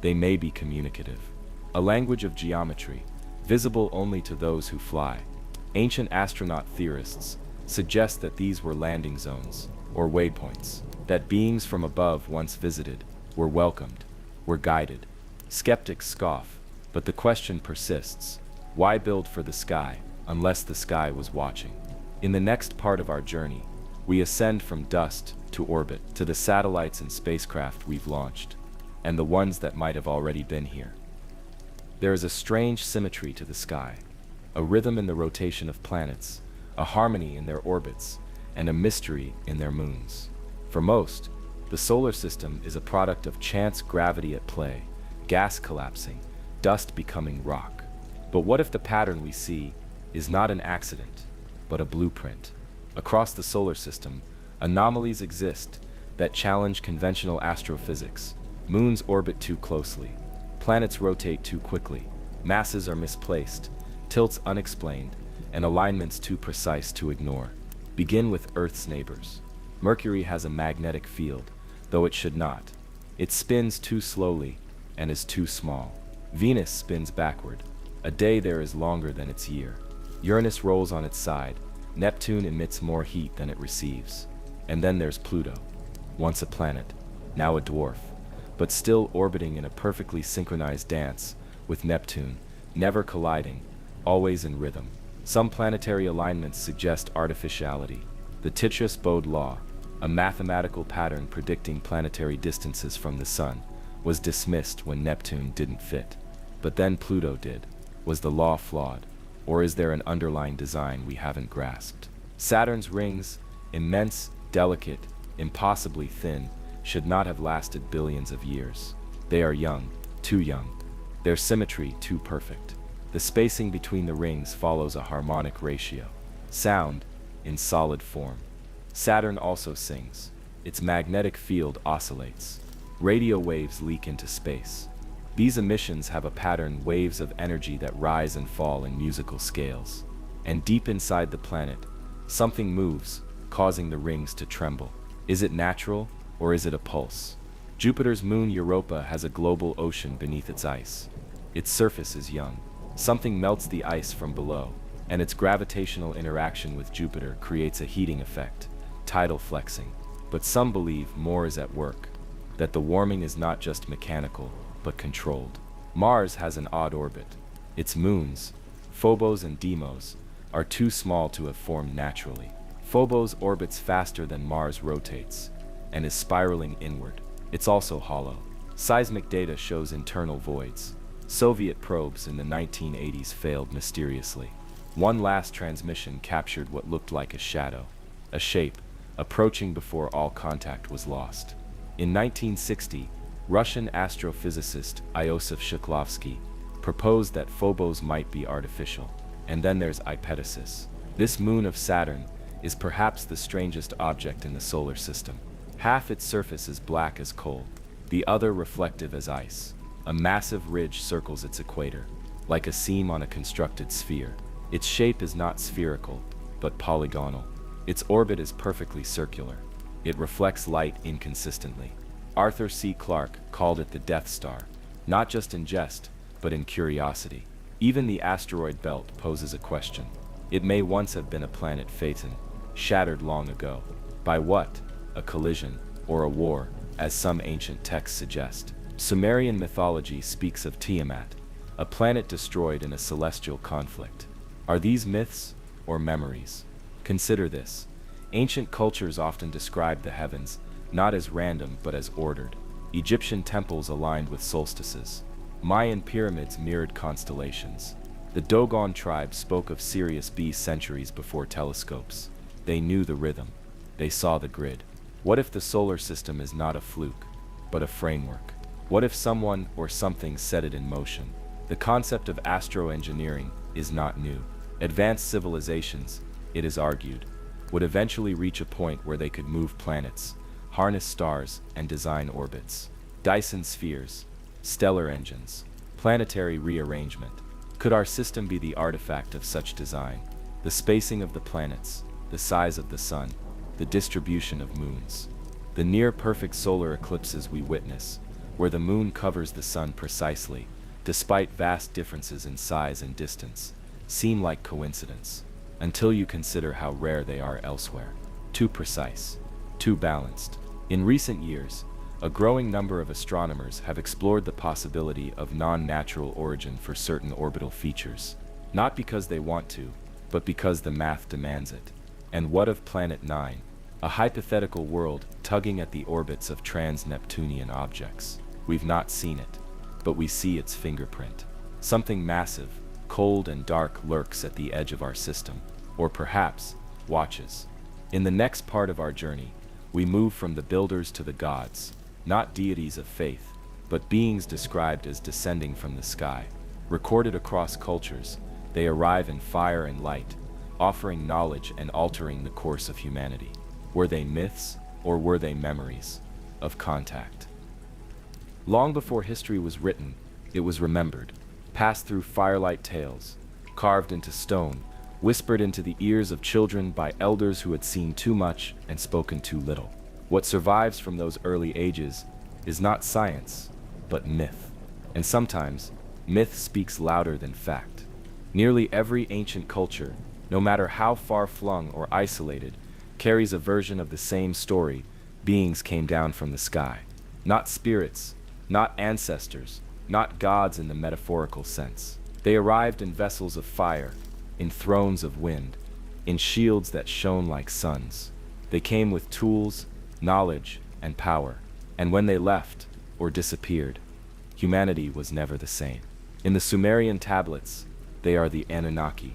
They may be communicative. A language of geometry, visible only to those who fly. Ancient astronaut theorists suggest that these were landing zones, or waypoints, that beings from above once visited, were welcomed, were guided. Skeptics scoff, but the question persists. Why build for the sky, unless the sky was watching? In the next part of our journey, we ascend from dust to orbit, to the satellites and spacecraft we've launched, and the ones that might have already been here. There is a strange symmetry to the sky, a rhythm in the rotation of planets, a harmony in their orbits, and a mystery in their moons. For most, the solar system is a product of chance gravity at play, gas collapsing, dust becoming rock. But what if the pattern we see is not an accident, but a blueprint? Across the solar system, anomalies exist that challenge conventional astrophysics. Moons orbit too closely, planets rotate too quickly, masses are misplaced, tilts unexplained, and alignments too precise to ignore. Begin with Earth's neighbors. Mercury has a magnetic field, though it should not. It spins too slowly and is too small. Venus spins backward. A day there is longer than its year. Uranus rolls on its side. Neptune emits more heat than it receives. And then there's Pluto, once a planet, now a dwarf, but still orbiting in a perfectly synchronized dance with Neptune, never colliding, always in rhythm. Some planetary alignments suggest artificiality. The Titius-Bode law, a mathematical pattern predicting planetary distances from the Sun, was dismissed when Neptune didn't fit. But then Pluto did. Was the law flawed? Or is there an underlying design we haven't grasped? Saturn's rings, immense, delicate, impossibly thin, should not have lasted billions of years. They are young, too young. Their symmetry too perfect. The spacing between the rings follows a harmonic ratio. Sound, in solid form. Saturn also sings. Its magnetic field oscillates. Radio waves leak into space. These emissions have a pattern, waves of energy that rise and fall in musical scales. And deep inside the planet, something moves, causing the rings to tremble. Is it natural, or is it a pulse? Jupiter's moon Europa has a global ocean beneath its ice. Its surface is young. Something melts the ice from below, and its gravitational interaction with Jupiter creates a heating effect, tidal flexing. But some believe more is at work, that the warming is not just mechanical, but controlled. Mars has an odd orbit. Its moons, Phobos and Deimos, are too small to have formed naturally. Phobos orbits faster than Mars rotates, and is spiraling inward. It's also hollow. Seismic data shows internal voids. Soviet probes in the 1980s failed mysteriously. One last transmission captured what looked like a shadow, a shape, approaching before all contact was lost. In 1960, Russian astrophysicist Iosif Shklovsky proposed that Phobos might be artificial. And then there's Ipetesis. This moon of Saturn is perhaps the strangest object in the solar system. Half its surface is black as coal, the other reflective as ice. A massive ridge circles its equator, like a seam on a constructed sphere. Its shape is not spherical, but polygonal. Its orbit is perfectly circular. It reflects light inconsistently. Arthur C. Clarke called it the Death Star, not just in jest, but in curiosity. Even the asteroid belt poses a question. It may once have been a planet Phaeton, shattered long ago. By what? A collision, or a war, as some ancient texts suggest. Sumerian mythology speaks of Tiamat, a planet destroyed in a celestial conflict. Are these myths or memories? Consider this. Ancient cultures often described the heavens not as random but as ordered. Egyptian temples aligned with solstices. Mayan pyramids mirrored constellations. The Dogon tribe spoke of Sirius B centuries before telescopes. They knew the rhythm. They saw the grid. What if the solar system is not a fluke, but a framework? What if someone or something set it in motion? The concept of astroengineering is not new. Advanced civilizations, it is argued, would eventually reach a point where they could move planets, harness stars, and design orbits. Dyson spheres, stellar engines, planetary rearrangement. Could our system be the artifact of such design? The spacing of the planets, the size of the sun, the distribution of moons. The near-perfect solar eclipses we witness, where the moon covers the sun precisely, despite vast differences in size and distance, seem like coincidence, until you consider how rare they are elsewhere. Too precise, too balanced. In recent years, a growing number of astronomers have explored the possibility of non-natural origin for certain orbital features. Not because they want to, but because the math demands it. And what of Planet 9? A hypothetical world tugging at the orbits of trans-Neptunian objects. We've not seen it, but we see its fingerprint. Something massive, cold and dark lurks at the edge of our system, or perhaps watches. In the next part of our journey, we move from the builders to the gods, not deities of faith, but beings described as descending from the sky. Recorded across cultures, they arrive in fire and light, offering knowledge and altering the course of humanity. Were they myths, or were they memories of contact? Long before history was written, it was remembered, passed through firelight tales, carved into stone, whispered into the ears of children by elders who had seen too much and spoken too little. What survives from those early ages is not science, but myth. And sometimes, myth speaks louder than fact. Nearly every ancient culture, no matter how far-flung or isolated, carries a version of the same story. Beings came down from the sky. Not spirits, not ancestors, not gods in the metaphorical sense. They arrived in vessels of fire, in thrones of wind, in shields that shone like suns. They came with tools, knowledge, and power. And when they left, or disappeared, humanity was never the same. In the Sumerian tablets, they are the Anunnaki,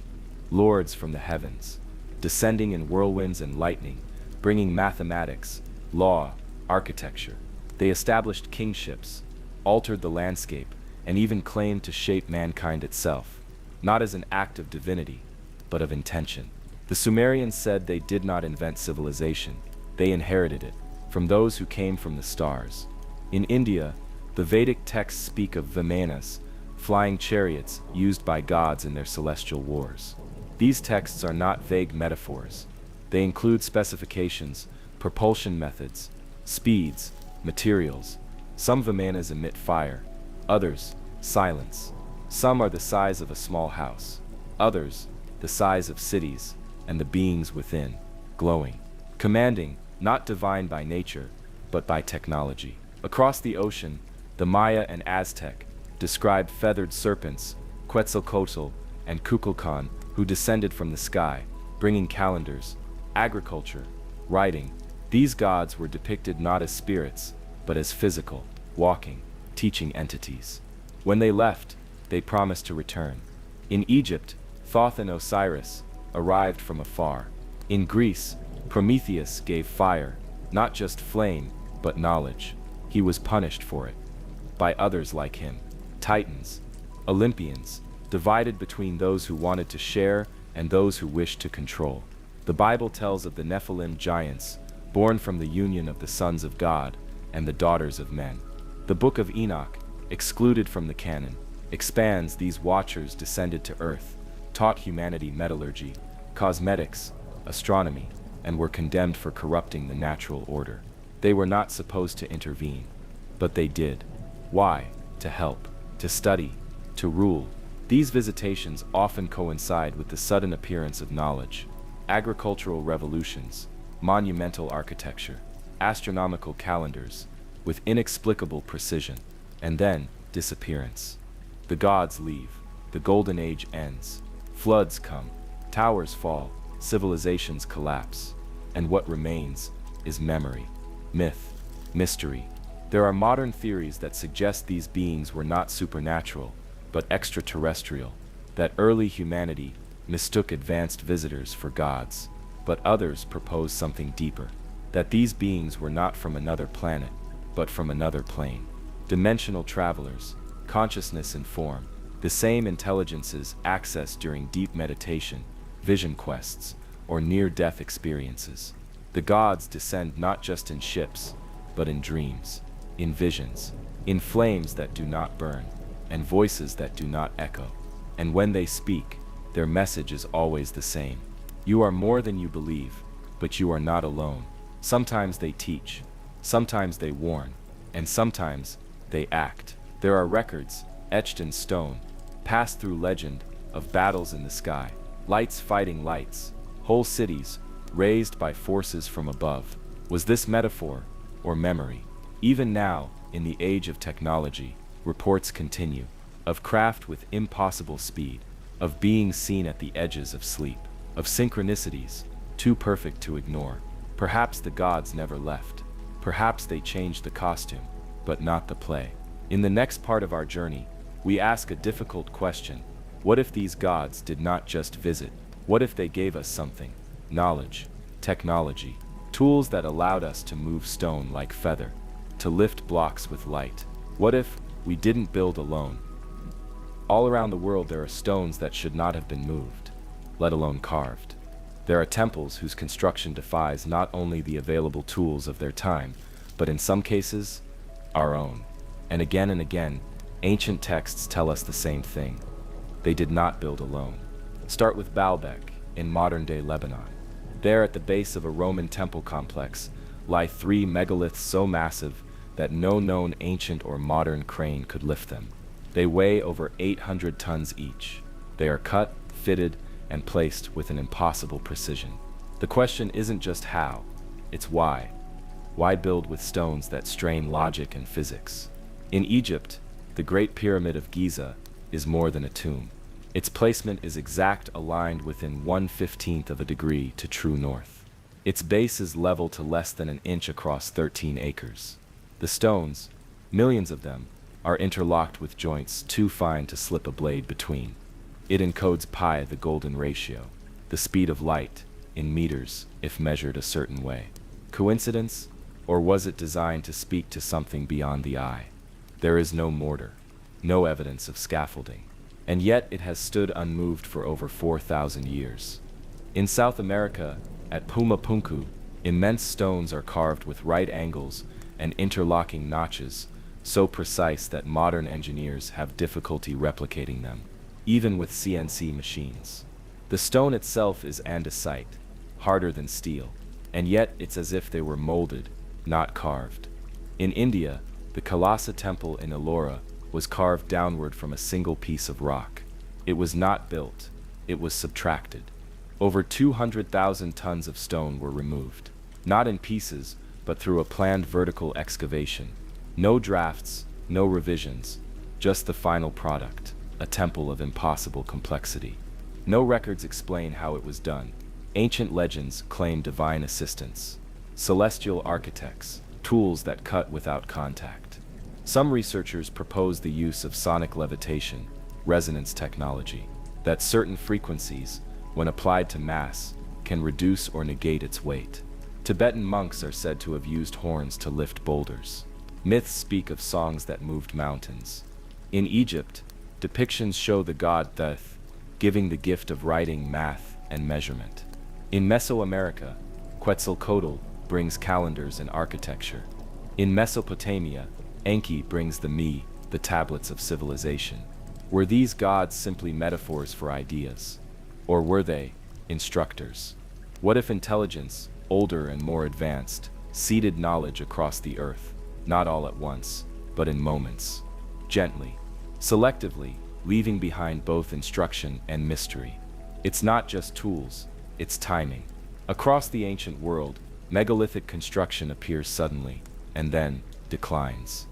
lords from the heavens, descending in whirlwinds and lightning, bringing mathematics, law, architecture. They established kingships, altered the landscape, and even claimed to shape mankind itself, not as an act of divinity, but of intention. The Sumerians said they did not invent civilization, they inherited it, from those who came from the stars. In India, the Vedic texts speak of Vimanas, flying chariots used by gods in their celestial wars. These texts are not vague metaphors. They include specifications, propulsion methods, speeds, materials. Some Vimanas emit fire, others, silence. Some are the size of a small house, others, the size of cities, and the beings within, glowing, commanding, not divine by nature, but by technology. Across the ocean, the Maya and Aztec described feathered serpents, Quetzalcoatl and Kukulkan, who descended from the sky, bringing calendars, agriculture, writing. These gods were depicted not as spirits, but as physical, walking, teaching entities. When they left, they promised to return. In Egypt, Thoth and Osiris arrived from afar. In Greece, Prometheus gave fire, not just flame, but knowledge. He was punished for it. By others like him, Titans, Olympians, divided between those who wanted to share and those who wished to control. The Bible tells of the Nephilim giants, born from the union of the sons of God and the daughters of men. The Book of Enoch, excluded from the canon, expands these watchers descended to earth, taught humanity metallurgy, cosmetics, astronomy, and were condemned for corrupting the natural order. They were not supposed to intervene, but they did. Why? To help, to study, to rule. These visitations often coincide with the sudden appearance of knowledge. Agricultural revolutions, monumental architecture, astronomical calendars, with inexplicable precision, and then disappearance. The gods leave, the golden age ends, floods come, towers fall, civilizations collapse, and what remains is memory, myth, mystery. There are modern theories that suggest these beings were not supernatural, but extraterrestrial, that early humanity mistook advanced visitors for gods, but others propose something deeper, that these beings were not from another planet, but from another plane. Dimensional travelers, consciousness in form, the same intelligences accessed during deep meditation, vision quests, or near-death experiences. The gods descend not just in ships, but in dreams, in visions, in flames that do not burn, and voices that do not echo. And when they speak, their message is always the same. You are more than you believe, but you are not alone. Sometimes they teach, sometimes they warn, and sometimes they act. There are records, etched in stone, passed through legend, of battles in the sky, lights fighting lights, whole cities raised by forces from above. Was this metaphor or memory? Even now, in the age of technology, reports continue of craft with impossible speed, of being seen at the edges of sleep, of synchronicities, too perfect to ignore. Perhaps the gods never left. Perhaps they changed the costume, but not the play. In the next part of our journey, we ask a difficult question. What if these gods did not just visit? What if they gave us something? Knowledge, technology, tools that allowed us to move stone like feather, to lift blocks with light. What if we didn't build alone? All around the world there are stones that should not have been moved, let alone carved. There are temples whose construction defies not only the available tools of their time, but in some cases, our own. And again, ancient texts tell us the same thing. They did not build alone. Start with Baalbek in modern-day Lebanon. There at the base of a Roman temple complex lie 3 megaliths so massive that no known ancient or modern crane could lift them. They weigh over 800 tons each. They are cut, fitted, and placed with an impossible precision. The question isn't just how, it's why. Why build with stones that strain logic and physics? In Egypt, the Great Pyramid of Giza is more than a tomb. Its placement is exact, aligned within 1/15 of a degree to true north. Its base is level to less than an inch across 13 acres. The stones, millions of them, are interlocked with joints too fine to slip a blade between. It encodes pi, the golden ratio, the speed of light, in meters if measured a certain way. Coincidence? Or was it designed to speak to something beyond the eye? There is no mortar, no evidence of scaffolding, and yet it has stood unmoved for over 4,000 years. In South America, at Pumapunku, immense stones are carved with right angles and interlocking notches, so precise that modern engineers have difficulty replicating them, even with CNC machines. The stone itself is andesite, harder than steel, and yet it's as if they were molded, not carved. In India, the Kailasa temple in Ellora was carved downward from a single piece of rock. It was not built, it was subtracted. Over 200,000 tons of stone were removed, not in pieces, but through a planned vertical excavation. No drafts, no revisions, just the final product, a temple of impossible complexity. No records explain how it was done. Ancient legends claim divine assistance, celestial architects, tools that cut without contact. Some researchers propose the use of sonic levitation, resonance technology, that certain frequencies, when applied to mass, can reduce or negate its weight. Tibetan monks are said to have used horns to lift boulders. Myths speak of songs that moved mountains. In Egypt, depictions show the god Thoth giving the gift of writing, math, and measurement. In Mesoamerica, Quetzalcoatl brings calendars and architecture. In Mesopotamia, Enki brings the Me, the tablets of civilization. Were these gods simply metaphors for ideas? Or were they instructors? What if intelligence, older and more advanced, seeded knowledge across the earth, not all at once, but in moments, gently, selectively, leaving behind both instruction and mystery? It's not just tools, it's timing. Across the ancient world, megalithic construction appears suddenly, and then declines,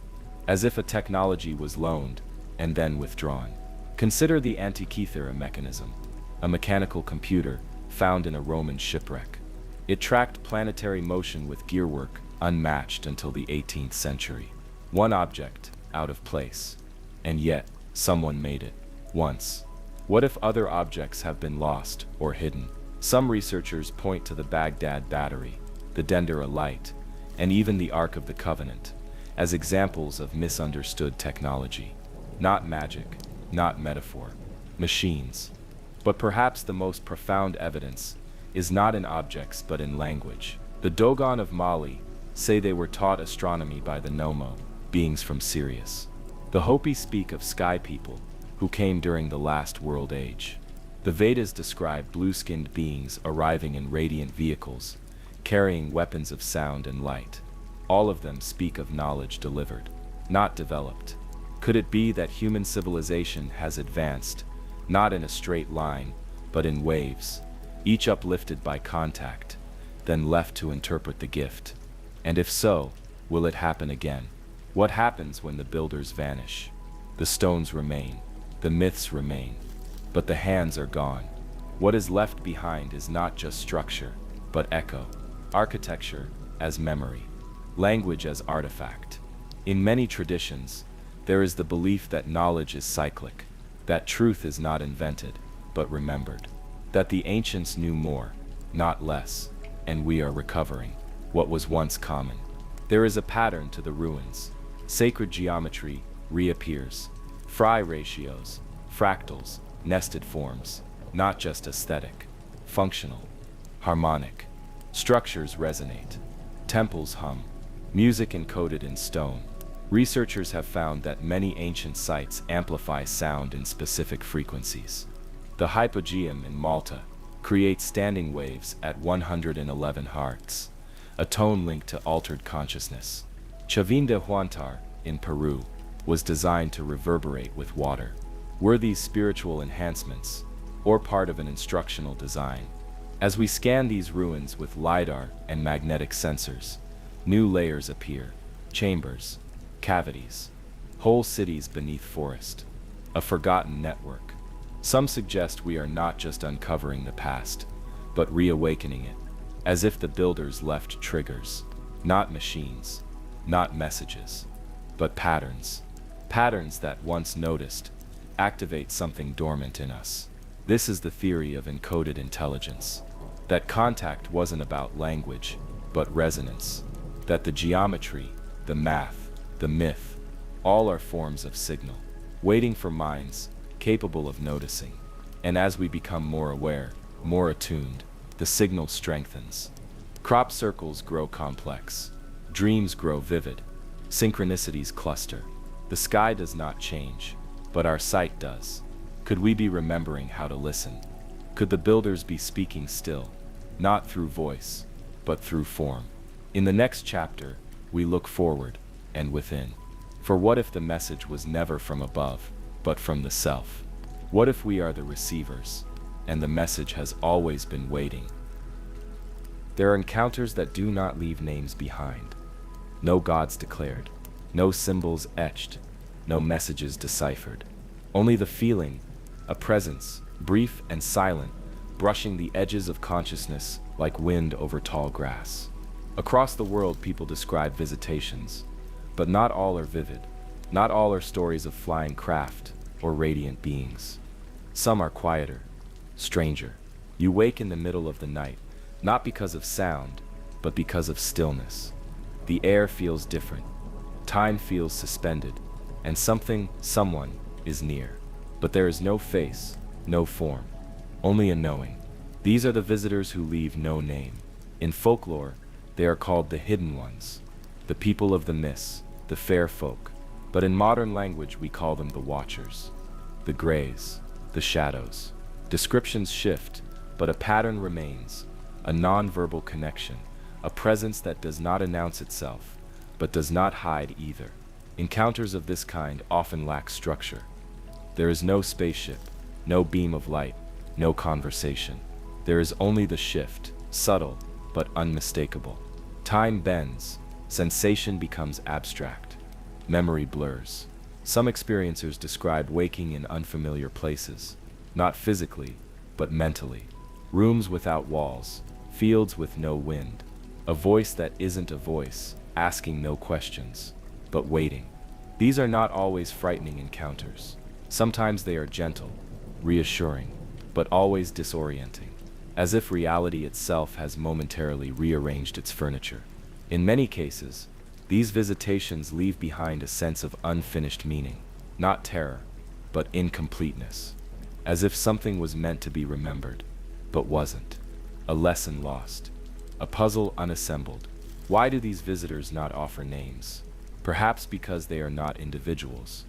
as if a technology was loaned and then withdrawn. Consider the Antikythera mechanism, a mechanical computer found in a Roman shipwreck. It tracked planetary motion with gearwork unmatched until the 18th century. One object, out of place, and yet someone made it, once. What if other objects have been lost or hidden? Some researchers point to the Baghdad Battery, the Dendera Light, and even the Ark of the Covenant, as examples of misunderstood technology. Not magic, not metaphor, machines. But perhaps the most profound evidence is not in objects but in language. The Dogon of Mali say they were taught astronomy by the Nomo, beings from Sirius. The Hopi speak of sky people, who came during the last world age. The Vedas describe blue-skinned beings arriving in radiant vehicles, carrying weapons of sound and light. All of them speak of knowledge delivered, not developed. Could it be that human civilization has advanced, not in a straight line, but in waves, each uplifted by contact, then left to interpret the gift? And if so, will it happen again? What happens when the builders vanish? The stones remain, the myths remain, but the hands are gone. What is left behind is not just structure, but echo, architecture as memory, language as artifact. In many traditions, there is the belief that knowledge is cyclic, that truth is not invented, but remembered, that the ancients knew more, not less, and we are recovering what was once common. There is a pattern to the ruins. Sacred geometry reappears, Fry ratios, fractals, nested forms, not just aesthetic, functional, harmonic. Structures resonate, temples hum, music encoded in stone. Researchers have found that many ancient sites amplify sound in specific frequencies. The hypogeum in Malta creates standing waves at 111 Hz, a tone linked to altered consciousness. Chavinda Huantar in Peru was designed to reverberate with water. Were these spiritual enhancements, or part of an instructional design? As we scan these ruins with LiDAR and magnetic sensors, new layers appear, chambers, cavities, whole cities beneath forest, a forgotten network. Some suggest we are not just uncovering the past, but reawakening it, as if the builders left triggers, not machines, not messages, but patterns. Patterns that, once noticed, activate something dormant in us. This is the theory of encoded intelligence, that contact wasn't about language, but resonance, that the geometry, the math, the myth, all are forms of signal, waiting for minds capable of noticing. And as we become more aware, more attuned, the signal strengthens. Crop circles grow complex, dreams grow vivid, synchronicities cluster. The sky does not change, but our sight does. Could we be remembering how to listen? Could the builders be speaking still, not through voice, but through form? In the next chapter, we look forward and within. For what if the message was never from above, but from the self? What if we are the receivers, and the message has always been waiting? There are encounters that do not leave names behind. No gods declared, no symbols etched, no messages deciphered. Only the feeling, a presence, brief and silent, brushing the edges of consciousness like wind over tall grass. Across the world, people describe visitations, but not all are vivid. Not all are stories of flying craft or radiant beings. Some are quieter, stranger. You wake in the middle of the night, not because of sound, but because of stillness. The air feels different, time feels suspended, and someone is near. But there is no face, no form, only a knowing. These are the visitors who leave no name. In folklore, they are called the hidden ones, the people of the mists, the fair folk. But in modern language, we call them the watchers, the grays, the shadows. Descriptions shift, but a pattern remains, a non-verbal connection, a presence that does not announce itself, but does not hide either. Encounters of this kind often lack structure. There is no spaceship, no beam of light, no conversation. There is only the shift, subtle but unmistakable. Time bends, sensation becomes abstract, memory blurs. Some experiencers describe waking in unfamiliar places, not physically, but mentally. Rooms without walls, fields with no wind, a voice that isn't a voice, asking no questions, but waiting. These are not always frightening encounters. Sometimes they are gentle, reassuring, but always disorienting, as if reality itself has momentarily rearranged its furniture. In many cases, these visitations leave behind a sense of unfinished meaning, not terror, but incompleteness, as if something was meant to be remembered, but wasn't. A lesson lost, a puzzle unassembled. Why do these visitors not offer names? Perhaps because they are not individuals.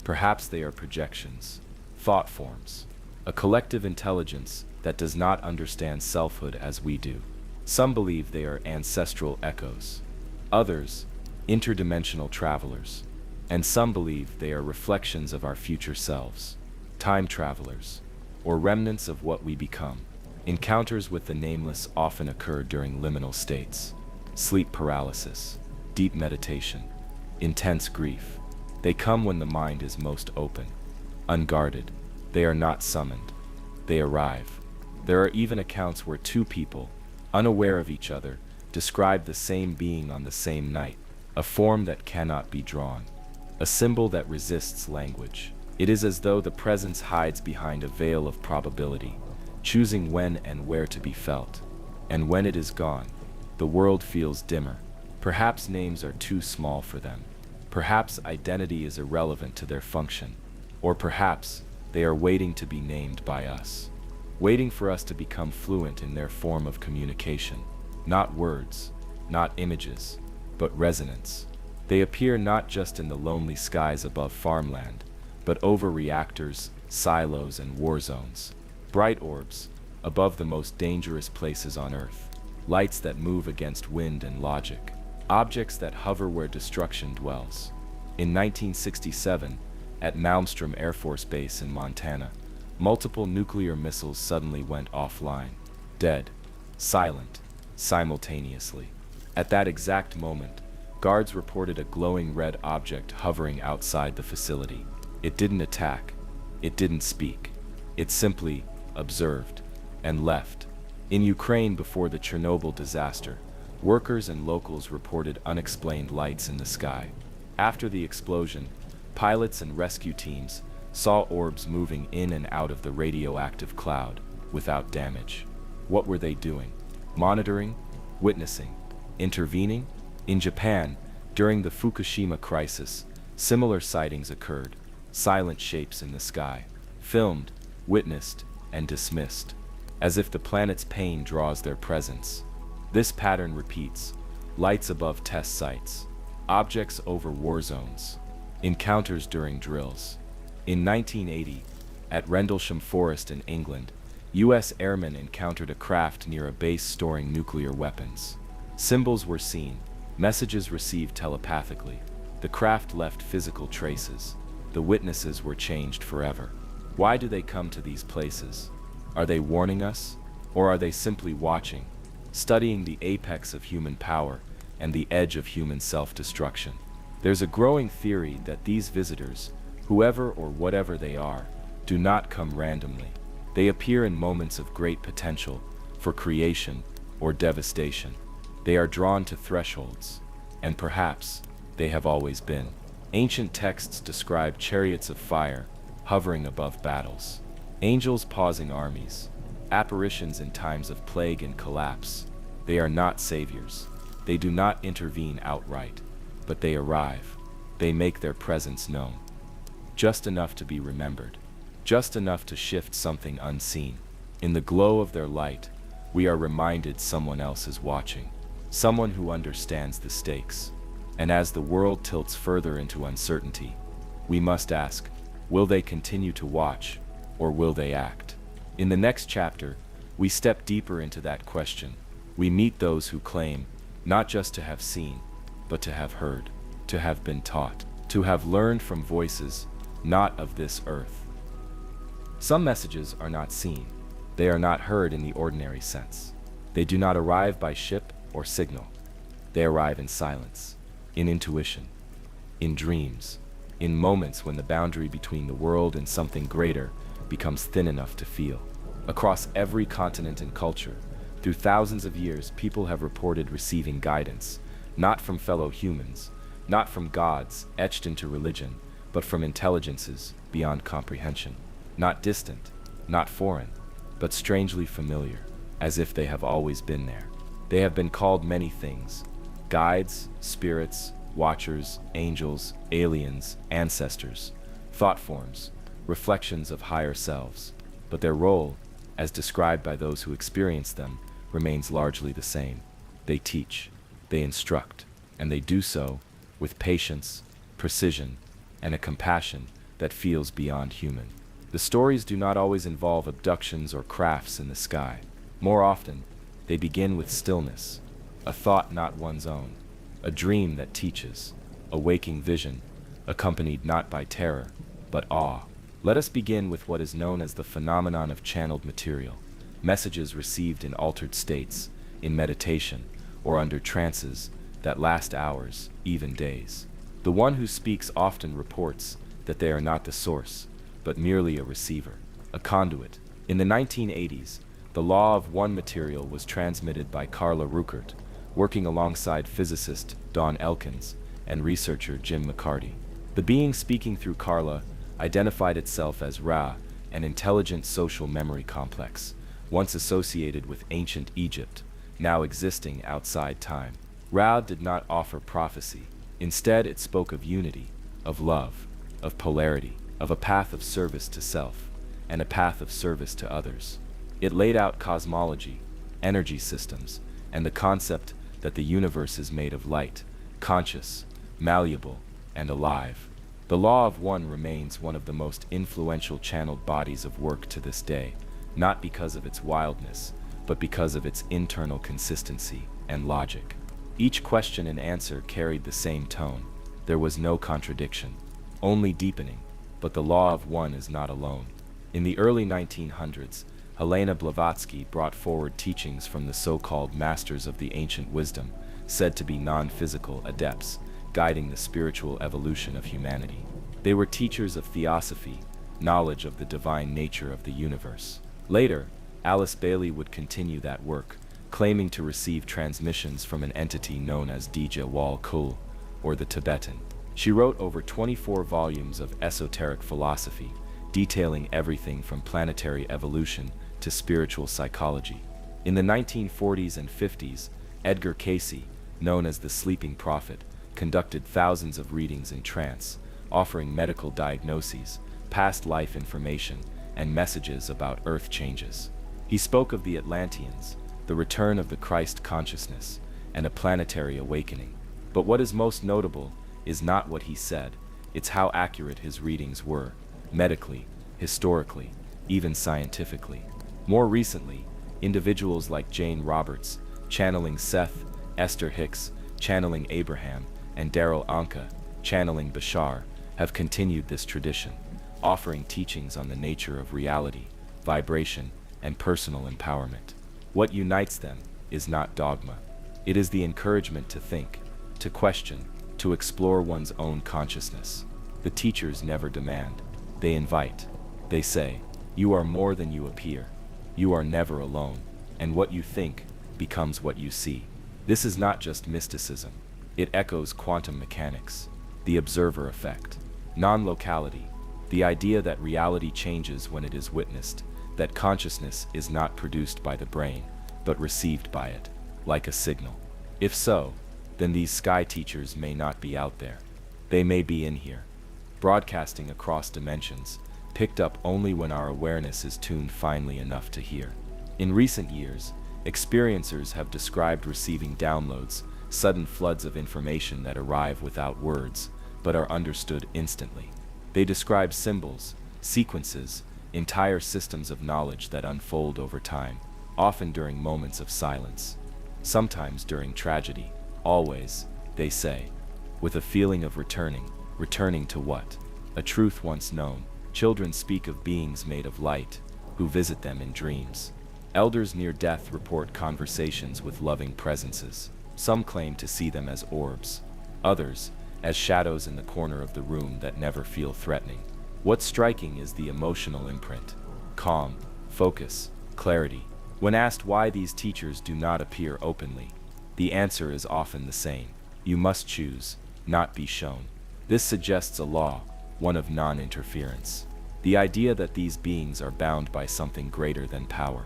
Perhaps they are projections, thought forms, a collective intelligence that does not understand selfhood as we do. Some believe they are ancestral echoes, others, interdimensional travelers, and some believe they are reflections of our future selves, time travelers, or remnants of what we become. Encounters with the nameless often occur during liminal states, sleep paralysis, deep meditation, intense grief. They come when the mind is most open, unguarded, They are not summoned. They arrive. There are even accounts where two people, unaware of each other, describe the same being on the same night, a form that cannot be drawn, a symbol that resists language. It is as though the presence hides behind a veil of probability, choosing when and where to be felt. And when it is gone, the world feels dimmer. Perhaps names are too small for them. Perhaps identity is irrelevant to their function. Or perhaps they are waiting to be named by us, waiting for us to become fluent in their form of communication. Not words, not images, but resonance. They appear not just in the lonely skies above farmland, but over reactors, silos, and war zones. Bright orbs, above the most dangerous places on Earth. Lights that move against wind and logic. Objects that hover where destruction dwells. In 1967, at Malmstrom Air Force Base in Montana, multiple nuclear missiles suddenly went offline. Dead, silent, simultaneously. At that exact moment, guards reported a glowing red object hovering outside the facility. It didn't attack. It didn't speak. It simply observed and left. In Ukraine before the Chernobyl disaster, workers and locals reported unexplained lights in the sky. After the explosion, pilots and rescue teams saw orbs moving in and out of the radioactive cloud without damage. What were they doing? Monitoring? Witnessing? Intervening? In Japan, during the Fukushima crisis, similar sightings occurred. Silent shapes in the sky, filmed, witnessed, and dismissed, as if the planet's pain draws their presence. This pattern repeats: lights above test sites, objects over war zones, encounters during drills. In 1980, at Rendlesham Forest in England, U.S. airmen encountered a craft near a base storing nuclear weapons. Symbols were seen, messages received telepathically. The craft left physical traces. The witnesses were changed forever. Why do they come to these places? Are they warning us? Or are they simply watching, studying the apex of human power and the edge of human self-destruction? There's a growing theory that these visitors, whoever or whatever they are, do not come randomly. They appear in moments of great potential for creation or devastation. They are drawn to thresholds, and perhaps they have always been. Ancient texts describe chariots of fire hovering above battles, angels pausing armies, apparitions in times of plague and collapse. They are not saviors. They do not intervene outright, but they arrive. They make their presence known. Just enough to be remembered, just enough to shift something unseen. In the glow of their light, we are reminded someone else is watching, someone who understands the stakes. And as the world tilts further into uncertainty, we must ask, will they continue to watch, or will they act? In the next chapter, we step deeper into that question. We meet those who claim not just to have seen, but to have heard, to have been taught, to have learned from voices not of this earth. Some messages are not seen. They are not heard in the ordinary sense. They do not arrive by ship or signal. They arrive in silence, in intuition, in dreams, in moments when the boundary between the world and something greater becomes thin enough to feel. Across every continent and culture, through thousands of years, people have reported receiving guidance, not from fellow humans, not from gods etched into religion, but from intelligences beyond comprehension. Not distant, not foreign, but strangely familiar, as if they have always been there. They have been called many things: guides, spirits, watchers, angels, aliens, ancestors, thought forms, reflections of higher selves. But their role, as described by those who experience them, remains largely the same. They teach, they instruct, and they do so with patience, precision, and a compassion that feels beyond human. The stories do not always involve abductions or crafts in the sky. More often, they begin with stillness, a thought not one's own, a dream that teaches, a waking vision, accompanied not by terror, but awe. Let us begin with what is known as the phenomenon of channeled material, messages received in altered states, in meditation, or under trances that last hours, even days. The one who speaks often reports that they are not the source, but merely a receiver, a conduit. In the 1980s, the law of one material was transmitted by Carla Ruckert, working alongside physicist Don Elkins and researcher Jim McCarty. The being speaking through Carla identified itself as Ra, an intelligent social memory complex, once associated with ancient Egypt, now existing outside time. Ra did not offer prophecy. Instead, it spoke of unity, of love, of polarity, of a path of service to self, and a path of service to others. It laid out cosmology, energy systems, and the concept that the universe is made of light, conscious, malleable, and alive. The Law of One remains one of the most influential channeled bodies of work to this day, not because of its wildness, but because of its internal consistency and logic. Each question and answer carried the same tone. There was no contradiction, only deepening, but the Law of One is not alone. In the early 1900s, Helena Blavatsky brought forward teachings from the so-called masters of the ancient wisdom, said to be non-physical adepts, guiding the spiritual evolution of humanity. They were teachers of theosophy, knowledge of the divine nature of the universe. Later, Alice Bailey would continue that work, claiming to receive transmissions from an entity known as Dija Wal Kul, or the Tibetan. She wrote over 24 volumes of esoteric philosophy, detailing everything from planetary evolution to spiritual psychology. In the 1940s and 50s, Edgar Cayce, known as the Sleeping Prophet, conducted thousands of readings in trance, offering medical diagnoses, past life information, and messages about Earth changes. He spoke of the Atlanteans, the return of the Christ consciousness, and a planetary awakening. But what is most notable is not what he said, it's how accurate his readings were, medically, historically, even scientifically. More recently, individuals like Jane Roberts, channeling Seth, Esther Hicks, channeling Abraham, and Daryl Anka, channeling Bashar, have continued this tradition, offering teachings on the nature of reality, vibration, and personal empowerment. What unites them is not dogma. It is the encouragement to think, to question, to explore one's own consciousness. The teachers never demand. They invite. They say, "You are more than you appear. You are never alone, and what you think becomes what you see." This is not just mysticism. It echoes quantum mechanics, the observer effect, non-locality, the idea that reality changes when it is witnessed, that consciousness is not produced by the brain, but received by it, like a signal. If so, then these sky teachers may not be out there. They may be in here, broadcasting across dimensions, picked up only when our awareness is tuned finely enough to hear. In recent years, experiencers have described receiving downloads, sudden floods of information that arrive without words, but are understood instantly. They describe symbols, sequences, entire systems of knowledge that unfold over time, often during moments of silence, sometimes during tragedy, always, they say, with a feeling of returning to what? A truth once known. Children speak of beings made of light, who visit them in dreams. Elders near death report conversations with loving presences. Some claim to see them as orbs, others as shadows in the corner of the room that never feel threatening. What's striking is the emotional imprint. Calm, focus, clarity. When asked why these teachers do not appear openly, the answer is often the same. You must choose, not be shown. This suggests a law, one of non-interference. The idea that these beings are bound by something greater than power.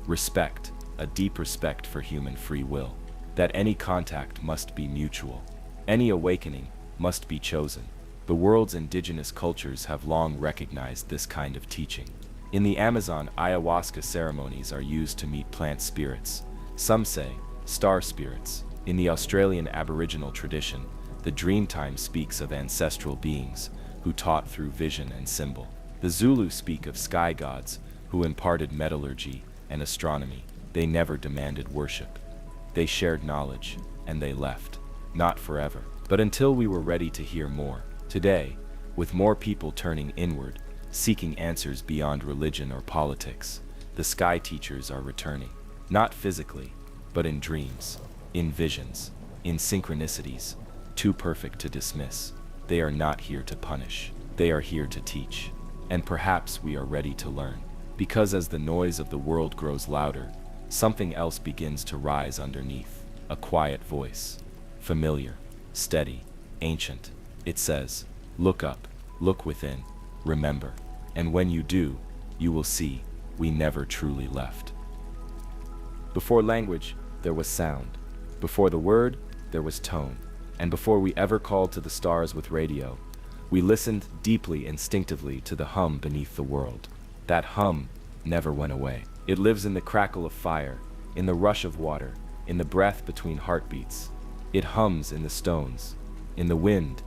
Respect, a deep respect for human free will. That any contact must be mutual. Any awakening must be chosen. The world's indigenous cultures have long recognized this kind of teaching. In the Amazon, ayahuasca ceremonies are used to meet plant spirits. Some say, star spirits. In the Australian Aboriginal tradition, the Dreamtime speaks of ancestral beings who taught through vision and symbol. The Zulu speak of sky gods who imparted metallurgy and astronomy. They never demanded worship. They shared knowledge, and they left. Not forever, but until we were ready to hear more. Today, with more people turning inward, seeking answers beyond religion or politics, the sky teachers are returning. Not physically, but in dreams, in visions, in synchronicities, too perfect to dismiss. They are not here to punish. They are here to teach. And perhaps we are ready to learn. Because as the noise of the world grows louder, something else begins to rise underneath. A quiet voice. Familiar, steady, ancient. It says, "Look up, look within, remember. And when you do, you will see we never truly left." Before language, there was sound. Before the word, there was tone. And before we ever called to the stars with radio, we listened deeply, instinctively to the hum beneath the world. That hum never went away. It lives in the crackle of fire, in the rush of water, in the breath between heartbeats. It hums in the stones, in the wind,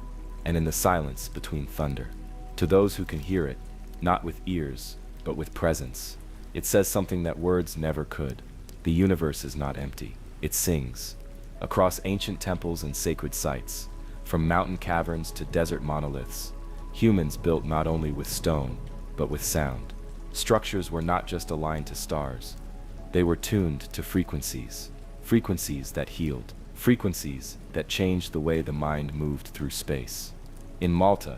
and in the silence between thunder. To those who can hear it, not with ears, but with presence, it says something that words never could. The universe is not empty. It sings. Across ancient temples and sacred sites, from mountain caverns to desert monoliths, humans built not only with stone, but with sound. Structures were not just aligned to stars. They were tuned to frequencies. Frequencies that healed. Frequencies that changed the way the mind moved through space. In Malta,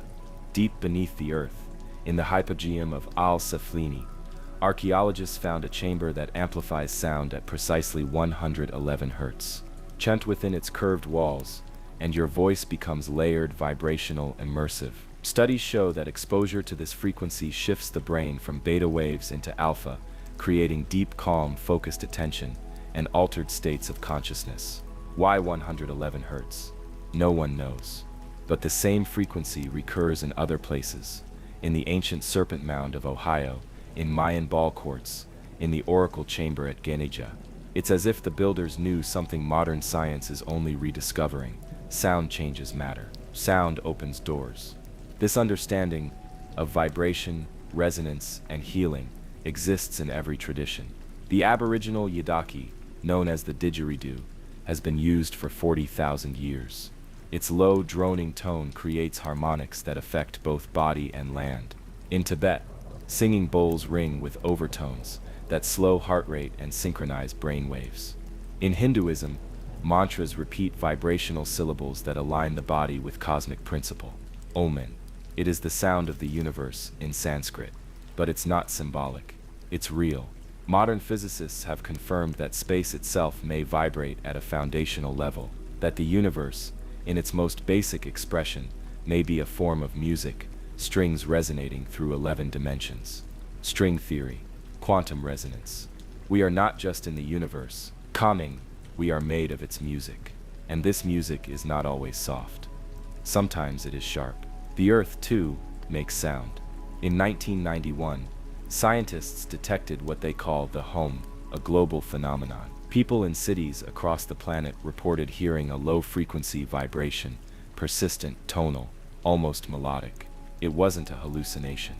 deep beneath the earth, in the hypogeum of Al-Saflini, archaeologists found a chamber that amplifies sound at precisely 111 hertz. Chant within its curved walls, and your voice becomes layered, vibrational, immersive. Studies show that exposure to this frequency shifts the brain from beta waves into alpha, creating deep, calm, focused attention and altered states of consciousness. Why 111 hertz? No one knows. But the same frequency recurs in other places, in the ancient Serpent Mound of Ohio, in Mayan ball courts, in the Oracle Chamber at Genija. It's as if the builders knew something modern science is only rediscovering. Sound changes matter. Sound opens doors. This understanding of vibration, resonance, and healing exists in every tradition. The Aboriginal Yidaki, known as the didgeridoo, has been used for 40,000 years. Its low, droning tone creates harmonics that affect both body and land. In Tibet, singing bowls ring with overtones that slow heart rate and synchronize brain waves. In Hinduism, mantras repeat vibrational syllables that align the body with cosmic principle. Omen. It is the sound of the universe in Sanskrit. But it's not symbolic. It's real. Modern physicists have confirmed that space itself may vibrate at a foundational level, that the universe, in its most basic expression, may be a form of music, strings resonating through 11 dimensions. String theory, quantum resonance. We are not just in the universe, calming, we are made of its music. And this music is not always soft. Sometimes it is sharp. The Earth, too, makes sound. In 1991, scientists detected what they call the hum, a global phenomenon. People in cities across the planet reported hearing a low-frequency vibration, persistent, tonal, almost melodic. It wasn't a hallucination.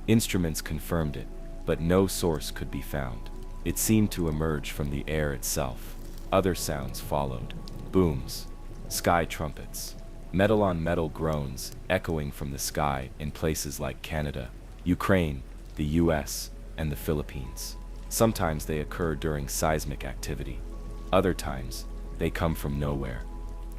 Instruments confirmed it, but no source could be found. It seemed to emerge from the air itself. Other sounds followed. Booms, sky trumpets, metal-on-metal groans echoing from the sky in places like Canada, Ukraine, the US, and the Philippines. Sometimes they occur during seismic activity. Other times, they come from nowhere.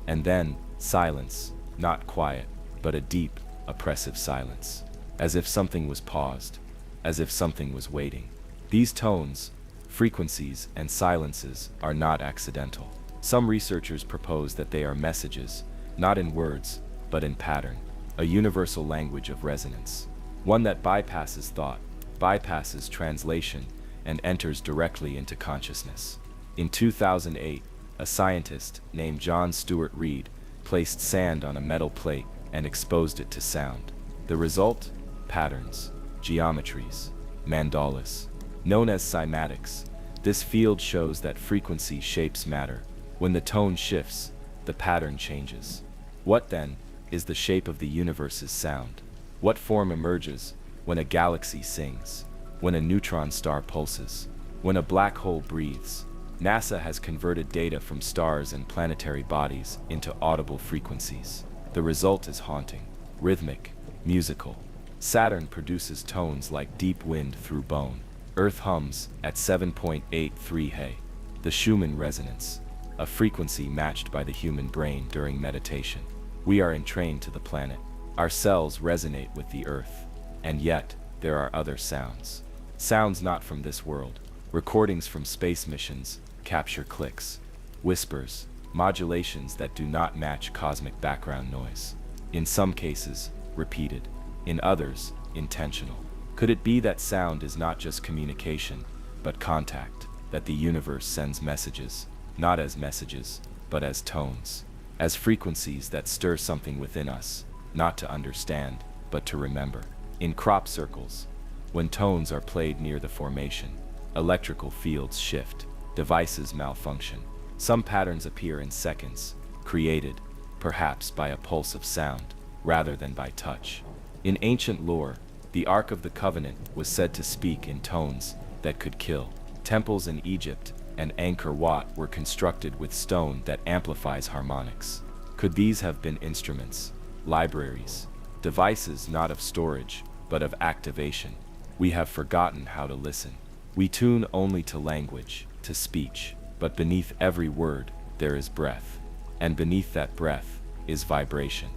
And then, silence, not quiet, but a deep, oppressive silence. As if something was paused, as if something was waiting. These tones, frequencies, and silences are not accidental. Some researchers propose that they are messages, not in words, but in pattern, a universal language of resonance. One that bypasses thought, bypasses translation, and enters directly into consciousness. In 2008, a scientist named John Stuart Reid placed sand on a metal plate and exposed it to sound. The result? Patterns, geometries, mandalas. Known as cymatics, this field shows that frequency shapes matter. When the tone shifts, the pattern changes. What then is the shape of the universe's sound? What form emerges when a galaxy sings? When a neutron star pulses? When a black hole breathes? NASA has converted data from stars and planetary bodies into audible frequencies. The result is haunting, rhythmic, musical. Saturn produces tones like deep wind through bone. Earth hums at 7.83 He, the Schumann resonance, a frequency matched by the human brain during meditation. We are entrained to the planet. Our cells resonate with the Earth. And yet, there are other sounds. Sounds not from this world. Recordings from space missions, capture clicks, whispers, modulations that do not match cosmic background noise. In some cases, repeated. In others, intentional. Could it be that sound is not just communication, but contact, that the universe sends messages, not as messages, but as tones, as frequencies that stir something within us, not to understand, but to remember? In crop circles, when tones are played near the formation, electrical fields shift, devices malfunction. Some patterns appear in seconds, created, perhaps by a pulse of sound, rather than by touch. In ancient lore, the Ark of the Covenant was said to speak in tones that could kill. Temples in Egypt and Angkor Wat were constructed with stone that amplifies harmonics. Could these have been instruments, libraries, devices not of storage, but of activation? We have forgotten how to listen. We tune only to language, to speech, but beneath every word there is breath, and beneath that breath is vibration.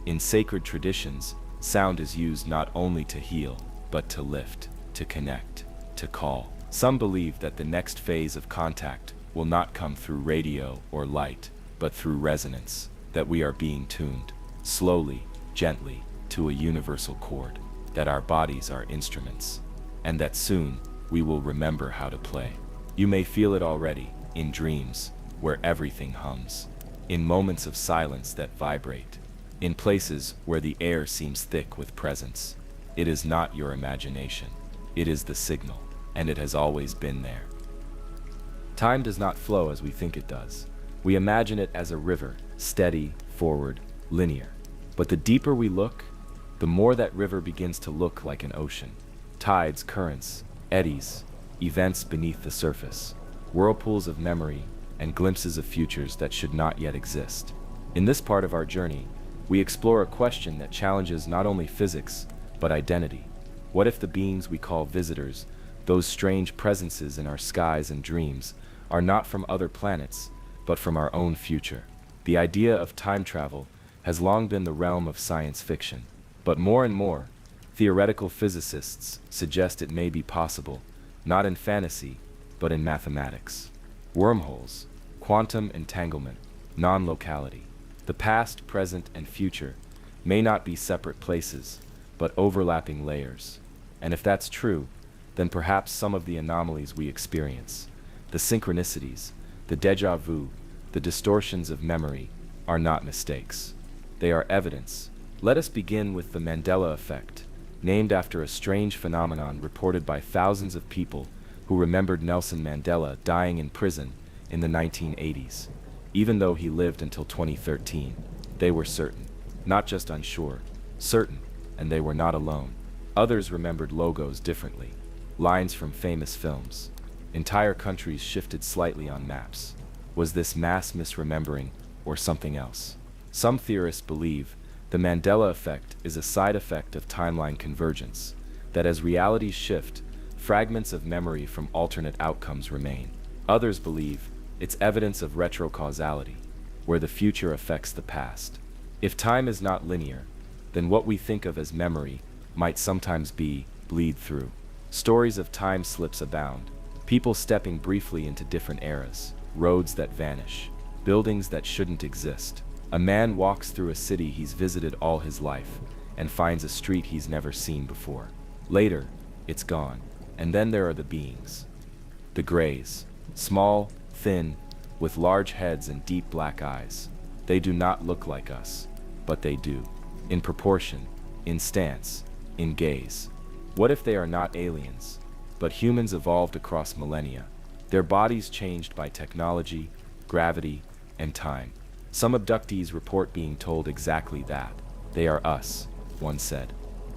In sacred traditions, sound is used not only to heal, but to lift, to connect, to call. Some believe that the next phase of contact will not come through radio or light, but through resonance, that we are being tuned, slowly, gently, to a universal chord, that our bodies are instruments, and that soon we will remember how to play. You may feel it already, in dreams, where everything hums, in moments of silence that vibrate, in places where the air seems thick with presence. It is not your imagination. It is the signal, and it has always been there. Time does not flow as we think it does. We imagine it as a river, steady, forward, linear. But the deeper we look, the more that river begins to look like an ocean. Tides, currents, eddies, events beneath the surface, whirlpools of memory, and glimpses of futures that should not yet exist. In this part of our journey, we explore a question that challenges not only physics, but identity. What if the beings we call visitors, those strange presences in our skies and dreams, are not from other planets, but from our own future? The idea of time travel has long been the realm of science fiction, but more and more, theoretical physicists suggest it may be possible, not in fantasy, but in mathematics. Wormholes, quantum entanglement, non-locality. The past, present, and future may not be separate places, but overlapping layers. And if that's true, then perhaps some of the anomalies we experience, the synchronicities, the déjà vu, the distortions of memory, are not mistakes. They are evidence. Let us begin with the Mandela effect, named after a strange phenomenon reported by thousands of people who remembered Nelson Mandela dying in prison in the 1980s. Even though he lived until 2013, they were certain, not just unsure, certain, and they were not alone. Others remembered logos differently, lines from famous films. Entire countries shifted slightly on maps. Was this mass misremembering or something else? Some theorists believe the Mandela effect is a side effect of timeline convergence, that as realities shift, fragments of memory from alternate outcomes remain. Others believe it's evidence of retrocausality, where the future affects the past. If time is not linear, then what we think of as memory might sometimes be bleed through. Stories of time slips abound, people stepping briefly into different eras, roads that vanish, buildings that shouldn't exist. A man walks through a city he's visited all his life and finds a street he's never seen before. Later, it's gone. And then there are the beings. The Greys, small, thin, with large heads and deep black eyes. They do not look like us, but they do. In proportion, in stance, in gaze. What if they are not aliens, but humans evolved across millennia, their bodies changed by technology, gravity, and time? Some abductees report being told exactly that. They are us, one said.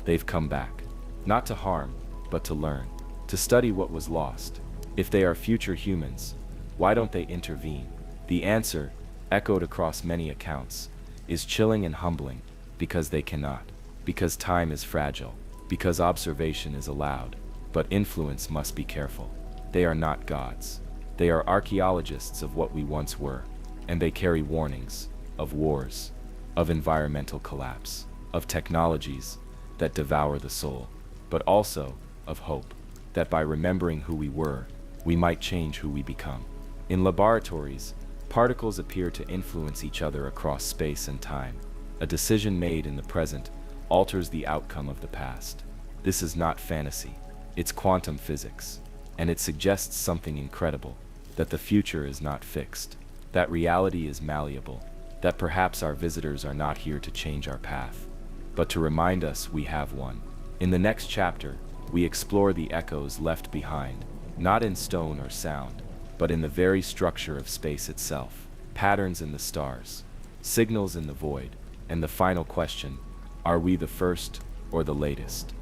They've come back, not to harm, but to learn, to study what was lost. If they are future humans, why don't they intervene? The answer, echoed across many accounts, is chilling and humbling, because they cannot, because time is fragile, because observation is allowed, but influence must be careful. They are not gods. They are archaeologists of what we once were, and they carry warnings of wars, of environmental collapse, of technologies that devour the soul. but also of hope, that by remembering who we were, we might change who we become. In laboratories, particles appear to influence each other across space and time. A decision made in the present alters the outcome of the past. This is not fantasy, it's quantum physics, and it suggests something incredible, that the future is not fixed, that reality is malleable, that perhaps our visitors are not here to change our path, but to remind us we have one. In the next chapter, we explore the echoes left behind, not in stone or sound, but in the very structure of space itself, patterns in the stars, signals in the void, and the final question, are we the first or the latest?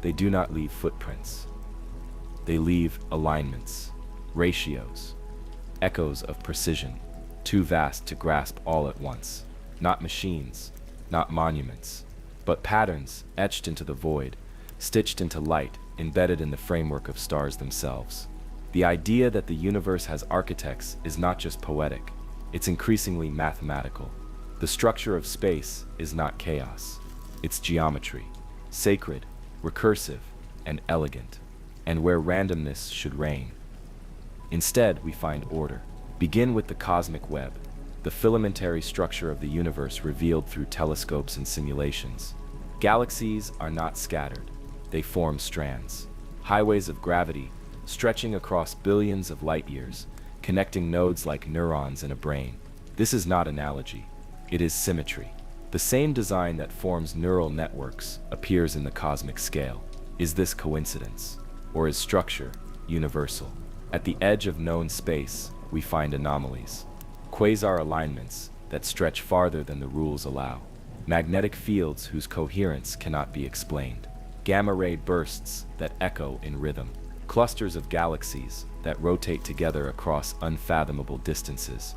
They do not leave footprints. They leave alignments, ratios, echoes of precision, too vast to grasp all at once. Not machines, not monuments, but patterns etched into the void, stitched into light, embedded in the framework of stars themselves. The idea that the universe has architects is not just poetic, it's increasingly mathematical. The structure of space is not chaos, it's geometry, sacred, recursive, and elegant, and where randomness should reign. Instead, we find order. Begin with the cosmic web, the filamentary structure of the universe revealed through telescopes and simulations. Galaxies are not scattered, they form strands, highways of gravity, stretching across billions of light years, connecting nodes like neurons in a brain. This is not analogy, it is symmetry. The same design that forms neural networks appears in the cosmic scale. Is this coincidence, or is structure universal? At the edge of known space, we find anomalies, quasar alignments that stretch farther than the rules allow, magnetic fields whose coherence cannot be explained, gamma-ray bursts that echo in rhythm, clusters of galaxies that rotate together across unfathomable distances,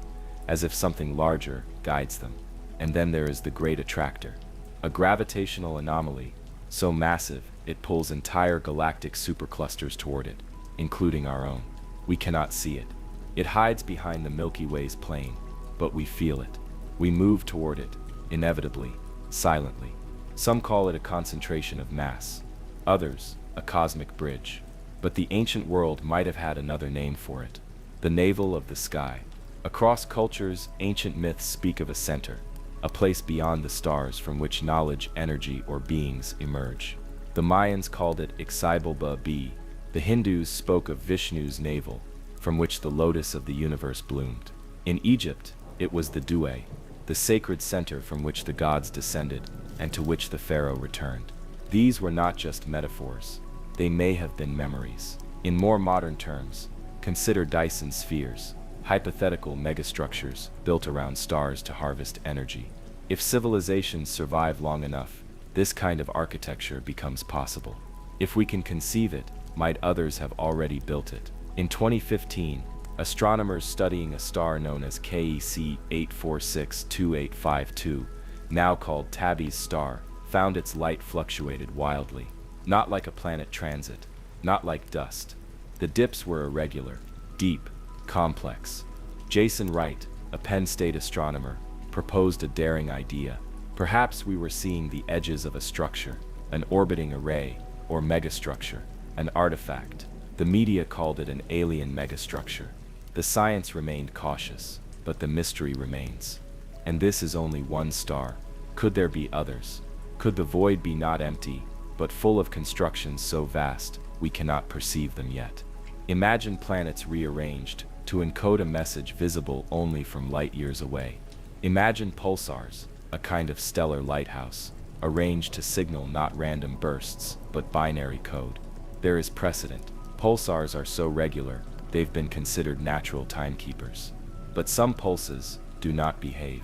as if something larger guides them. And then there is the great attractor, a gravitational anomaly so massive it pulls entire galactic superclusters toward it, including our own. We cannot see it. It hides behind the Milky Way's plane, but we feel it. We move toward it, inevitably, silently. Some call it a concentration of mass, others a cosmic bridge. But the ancient world might have had another name for it, the navel of the sky. Across cultures, ancient myths speak of a center, a place beyond the stars from which knowledge, energy, or beings emerge. The Mayans called it Ixaibelba-B. The Hindus spoke of Vishnu's navel, from which the lotus of the universe bloomed. In Egypt, it was the Due, the sacred center from which the gods descended and to which the pharaoh returned. These were not just metaphors, they may have been memories. In more modern terms, consider Dyson spheres, hypothetical megastructures built around stars to harvest energy. If civilizations survive long enough, this kind of architecture becomes possible. If we can conceive it, might others have already built it? In 2015, astronomers studying a star known as KEC 8462852, now called Tabby's star, found its light fluctuated wildly. Not like a planet transit, not like dust. The dips were irregular, deep, complex. Jason Wright, a Penn State astronomer, proposed a daring idea. Perhaps we were seeing the edges of a structure, an orbiting array, or megastructure, an artifact. The media called it an alien megastructure. The science remained cautious, but the mystery remains. And this is only one star. Could there be others? Could the void be not empty, but full of constructions so vast we cannot perceive them yet? Imagine planets rearranged to encode a message visible only from light years away. Imagine pulsars, a kind of stellar lighthouse, arranged to signal not random bursts, but binary code. There is precedent. Pulsars are so regular, they've been considered natural timekeepers. But some pulses do not behave.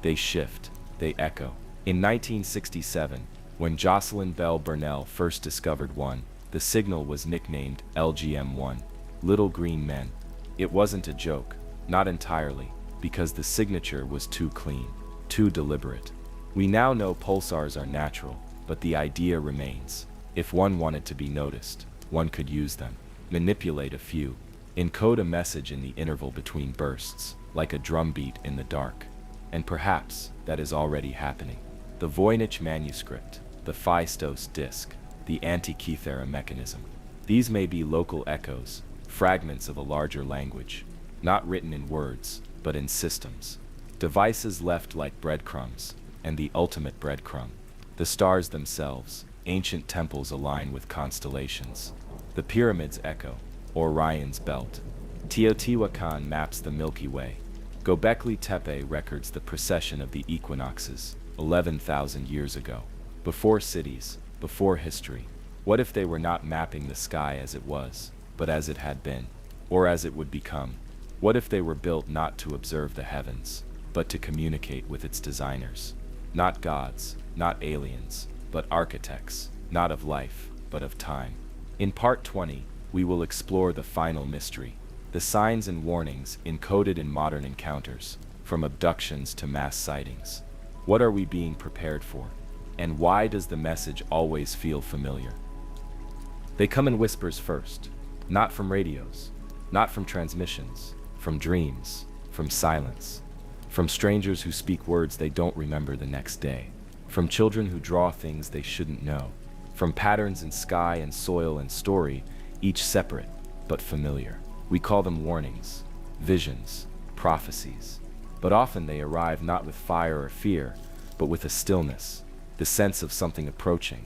They shift, they echo. In 1967, when Jocelyn Bell Burnell first discovered one, the signal was nicknamed LGM1, Little Green Men. It wasn't a joke, not entirely, because the signature was too clean, too deliberate. We now know pulsars are natural, but the idea remains. If one wanted to be noticed, one could use them, manipulate a few, encode a message in the interval between bursts, like a drumbeat in the dark. And perhaps that is already happening. The Voynich manuscript, the Phaistos disc, the Antikythera mechanism. These may be local echoes, fragments of a larger language, not written in words, but in systems. Devices left like breadcrumbs, and the ultimate breadcrumb. The stars themselves, ancient temples align with constellations. The pyramids echo, Orion's belt. Teotihuacan maps the Milky Way. Göbekli Tepe records the precession of the equinoxes, 11,000 years ago. Before cities, before history. What if they were not mapping the sky as it was, but as it had been, or as it would become? What if they were built not to observe the heavens, but to communicate with its designers? Not gods, not aliens, but architects, not of life, but of time. In Part 20, we will explore the final mystery, the signs and warnings encoded in modern encounters, from abductions to mass sightings. What are we being prepared for? And why does the message always feel familiar? They come in whispers first, not from radios, not from transmissions, from dreams, from silence, from strangers who speak words they don't remember the next day, from children who draw things they shouldn't know, from patterns in sky and soil and story, each separate but familiar. We call them warnings, visions, prophecies, but often they arrive not with fire or fear, but with a stillness, the sense of something approaching,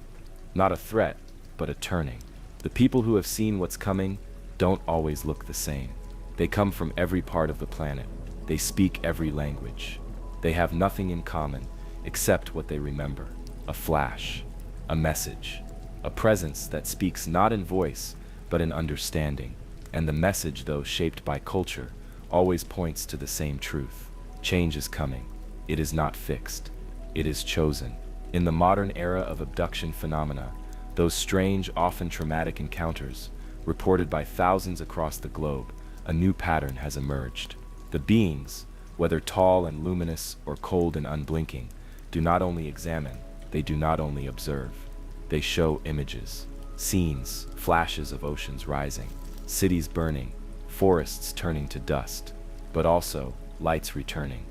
not a threat, but a turning. The people who have seen what's coming don't always look the same. They come from every part of the planet. They speak every language. They have nothing in common except what they remember. A flash, a message, a presence that speaks not in voice, but in understanding. And the message, though shaped by culture, always points to the same truth. Change is coming. It is not fixed. It is chosen. In the modern era of abduction phenomena, those strange, often traumatic encounters, reported by thousands across the globe, a new pattern has emerged. The beings, whether tall and luminous or cold and unblinking, do not only examine, they do not only observe. They show images, scenes, flashes of oceans rising, cities burning, forests turning to dust, but also lights returning,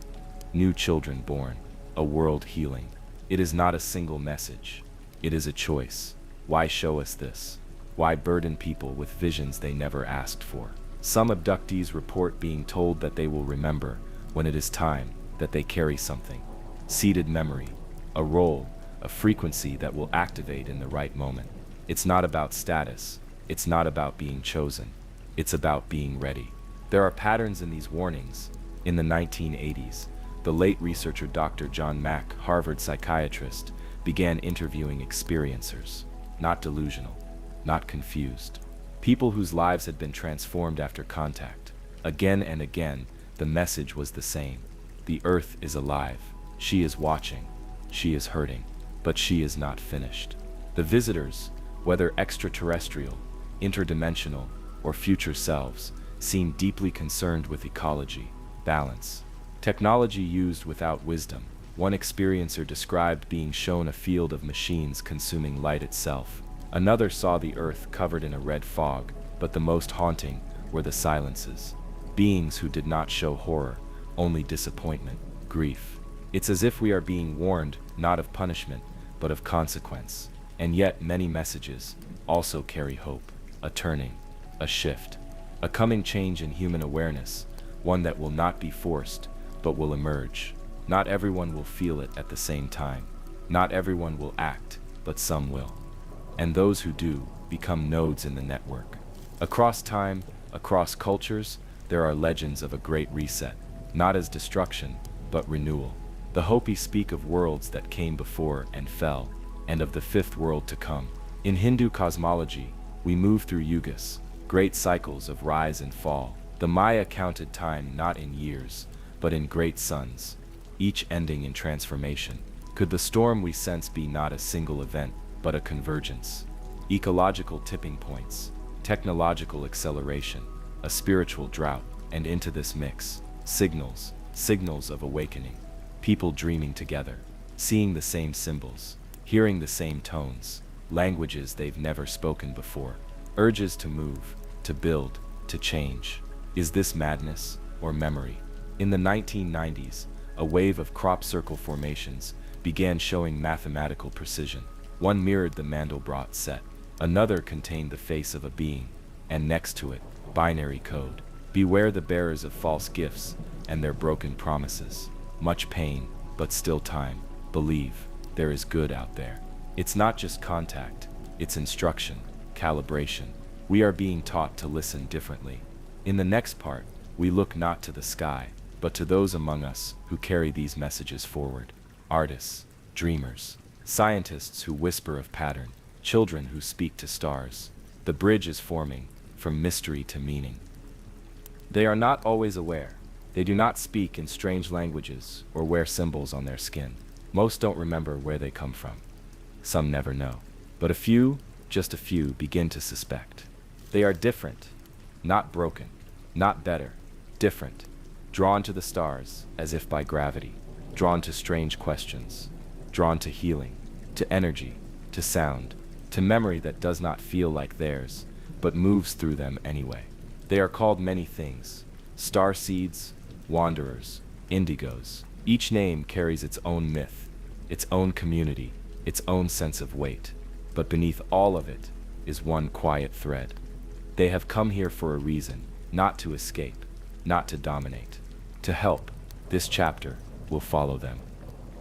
new children born, a world healing. It is not a single message. It is a choice. Why show us this? Why burden people with visions they never asked for? Some abductees report being told that they will remember, when it is time, that they carry something. Seeded memory, a role, a frequency that will activate in the right moment. It's not about status. It's not about being chosen. It's about being ready. There are patterns in these warnings. In the 1980s, the late researcher Dr. John Mack, Harvard psychiatrist, began interviewing experiencers, not delusional, not confused. People whose lives had been transformed after contact. Again and again, the message was the same. The earth is alive. She is watching. She is hurting. But she is not finished. The visitors, whether extraterrestrial, interdimensional, or future selves, seemed deeply concerned with ecology, balance. Technology used without wisdom. One experiencer described being shown a field of machines consuming light itself. Another saw the earth covered in a red fog, but the most haunting were the silences. Beings who did not show horror, only disappointment, grief. It's as if we are being warned, not of punishment, but of consequence. And yet many messages also carry hope, a turning, a shift, a coming change in human awareness, one that will not be forced, but will emerge. Not everyone will feel it at the same time. Not everyone will act, but some will. And those who do become nodes in the network. Across time, across cultures, there are legends of a great reset, not as destruction, but renewal. The Hopi speak of worlds that came before and fell, and of the fifth world to come. In Hindu cosmology, we move through yugas, great cycles of rise and fall. The Maya counted time not in years, but in great suns, each ending in transformation. Could the storm we sense be not a single event, but a convergence? Ecological tipping points, technological acceleration, a spiritual drought, and into this mix, signals of awakening. People dreaming together, seeing the same symbols, hearing the same tones, languages they've never spoken before. Urges to move, to build, to change. Is this madness or memory? In the 1990s, a wave of crop circle formations began showing mathematical precision. One mirrored the Mandelbrot set. Another contained the face of a being, and next to it, binary code. Beware the bearers of false gifts and their broken promises. Much pain, but still time. Believe, there is good out there. It's not just contact, it's instruction, calibration. We are being taught to listen differently. In the next part, we look not to the sky, but to those among us who carry these messages forward. Artists, dreamers, scientists who whisper of pattern, children who speak to stars. The bridge is forming, from mystery to meaning. They are not always aware. They do not speak in strange languages or wear symbols on their skin. Most don't remember where they come from. Some never know. But a few, just a few, begin to suspect. They are different, not broken, not better, different, drawn to the stars as if by gravity, drawn to strange questions, drawn to healing, to energy, to sound, to memory that does not feel like theirs, but moves through them anyway. They are called many things: star seeds, wanderers, indigos. Each name carries its own myth, its own community, its own sense of weight. But beneath all of it is one quiet thread. They have come here for a reason, not to escape, not to dominate, to help. This chapter will follow them.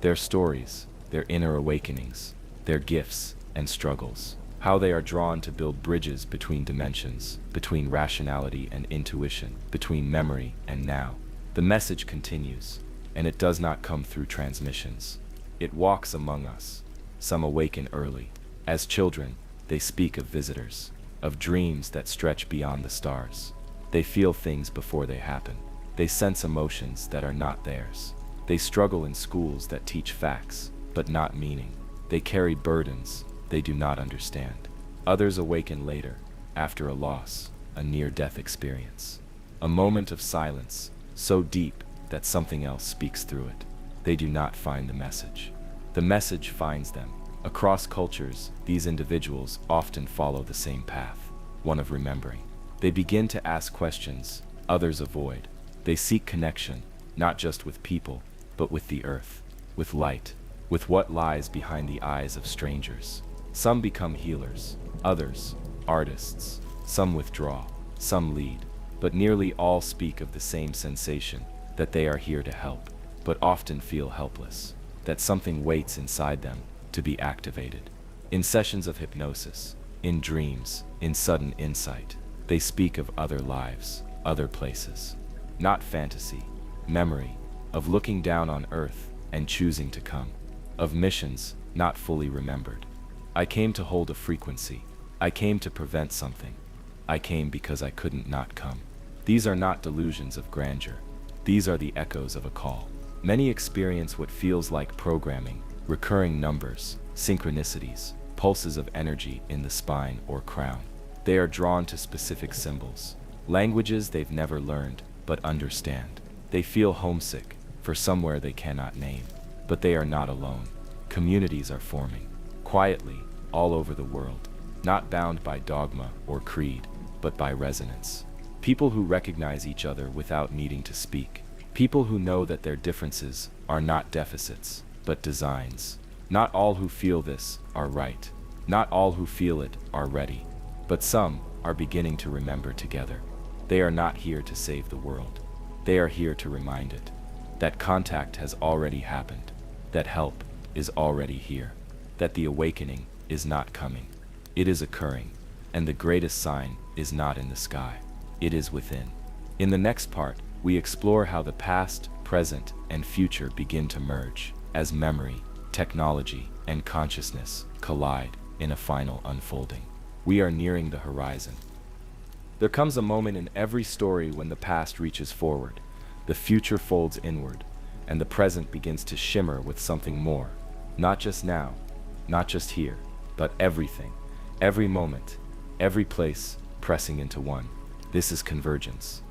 Their stories, their inner awakenings, their gifts and struggles. How they are drawn to build bridges between dimensions, between rationality and intuition, between memory and now. The message continues, and it does not come through transmissions. It walks among us. Some awaken early. As children, they speak of visitors, of dreams that stretch beyond the stars. They feel things before they happen. They sense emotions that are not theirs. They struggle in schools that teach facts, but not meaning. They carry burdens they do not understand. Others awaken later, after a loss, a near-death experience. A moment of silence, so deep that something else speaks through it. They do not find the message. The message finds them. Across cultures, these individuals often follow the same path, one of remembering. They begin to ask questions others avoid. They seek connection, not just with people, but with the earth, with light, with what lies behind the eyes of strangers. Some become healers, others, artists. Some withdraw, some lead, but nearly all speak of the same sensation, that they are here to help, but often feel helpless, that something waits inside them to be activated. In sessions of hypnosis, in dreams, in sudden insight, they speak of other lives, other places. Not fantasy, memory, of looking down on Earth and choosing to come, of missions not fully remembered. I came to hold a frequency. I came to prevent something. I came because I couldn't not come. These are not delusions of grandeur. These are the echoes of a call. Many experience what feels like programming, recurring numbers, synchronicities, pulses of energy in the spine or crown. They are drawn to specific symbols, languages they've never learned but understand. They feel homesick for somewhere they cannot name, but they are not alone. Communities are forming, quietly, all over the world, not bound by dogma or creed, but by resonance. People who recognize each other without needing to speak. People who know that their differences are not deficits, but designs. Not all who feel this are right. Not all who feel it are ready. But some are beginning to remember together. They are not here to save the world. They are here to remind it that contact has already happened, that help is already here, that the awakening is not coming. It is occurring, and the greatest sign is not in the sky. It is within. In the next part, we explore how the past, present, and future begin to merge, as memory, technology, and consciousness collide in a final unfolding. We are nearing the horizon. There comes a moment in every story when the past reaches forward, the future folds inward, and the present begins to shimmer with something more. Not just now, not just here, but everything, every moment, every place pressing into one. This is convergence,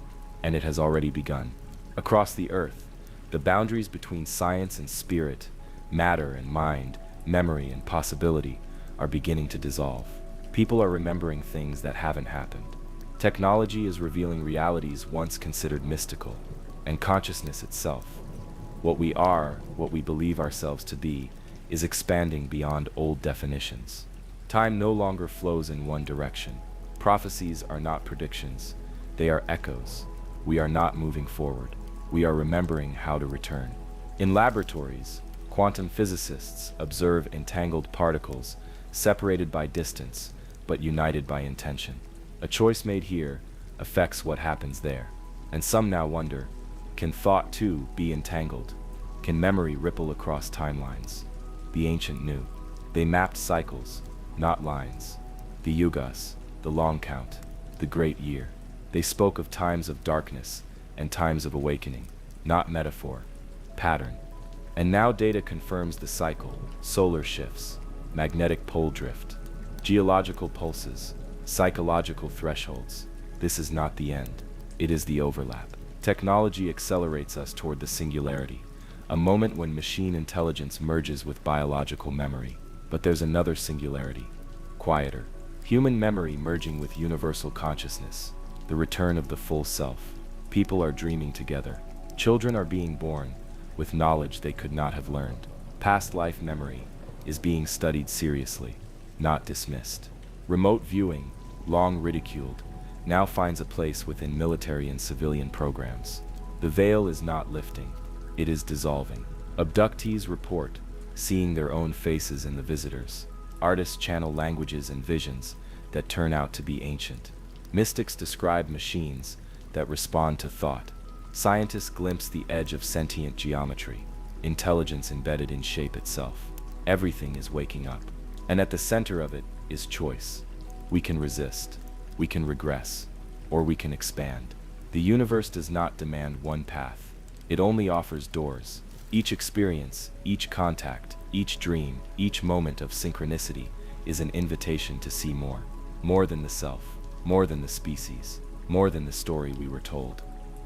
and it has already begun. Across the earth, the boundaries between science and spirit, matter and mind, memory and possibility are beginning to dissolve. People are remembering things that haven't happened. Technology is revealing realities once considered mystical, and consciousness itself, what we are, what we believe ourselves to be, is expanding beyond old definitions. Time no longer flows in one direction. Prophecies are not predictions, they are echoes. We are not moving forward, we are remembering how to return. In laboratories, quantum physicists observe entangled particles separated by distance but united by intention. A choice made here affects what happens there. And some now wonder, can thought too be entangled? Can memory ripple across timelines? The ancient knew. They mapped cycles, not lines. The yugas, the long count, the great year. They spoke of times of darkness and times of awakening, not metaphor, pattern. And now data confirms the cycle: solar shifts, magnetic pole drift, geological pulses, psychological thresholds. This is not the end, it is the overlap. Technology accelerates us toward the singularity, a moment when machine intelligence merges with biological memory. But there's another singularity, quieter, human memory merging with universal consciousness, the return of the full self. People are dreaming together. Children are being born with knowledge they could not have learned. Past life memory is being studied seriously, not dismissed. Remote viewing, long ridiculed, now finds a place within military and civilian programs. The veil is not lifting, it is dissolving. Abductees report seeing their own faces in the visitors. Artists channel languages and visions that turn out to be ancient. Mystics describe machines that respond to thought. Scientists glimpse the edge of sentient geometry, intelligence embedded in shape itself. Everything is waking up, and at the center of it is choice. We can resist, we can regress, or we can expand. The universe does not demand one path, it only offers doors. Each experience, each contact, each dream, each moment of synchronicity is an invitation to see more. More than the self, more than the species, more than the story we were told.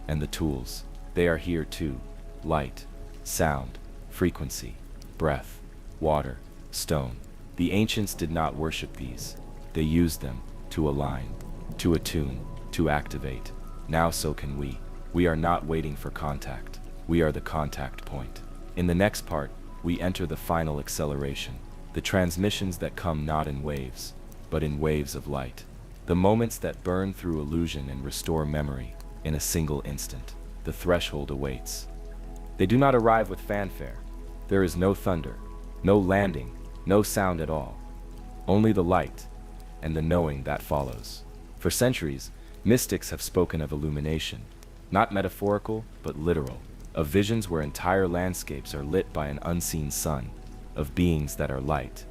And the tools, they are here too. Light, sound, frequency, breath, water, stone. The ancients did not worship these. They used them to align, to attune, to activate. Now so can we. We are not waiting for contact. We are the contact point. In the next part, we enter the final acceleration, the transmissions that come not in waves, but in waves of light. The moments that burn through illusion and restore memory in a single instant. The threshold awaits. They do not arrive with fanfare. There is no thunder, no landing, no sound at all. Only the light and the knowing that follows. For centuries, mystics have spoken of illumination, not metaphorical, but literal. Of visions where entire landscapes are lit by an unseen sun, of beings that are light,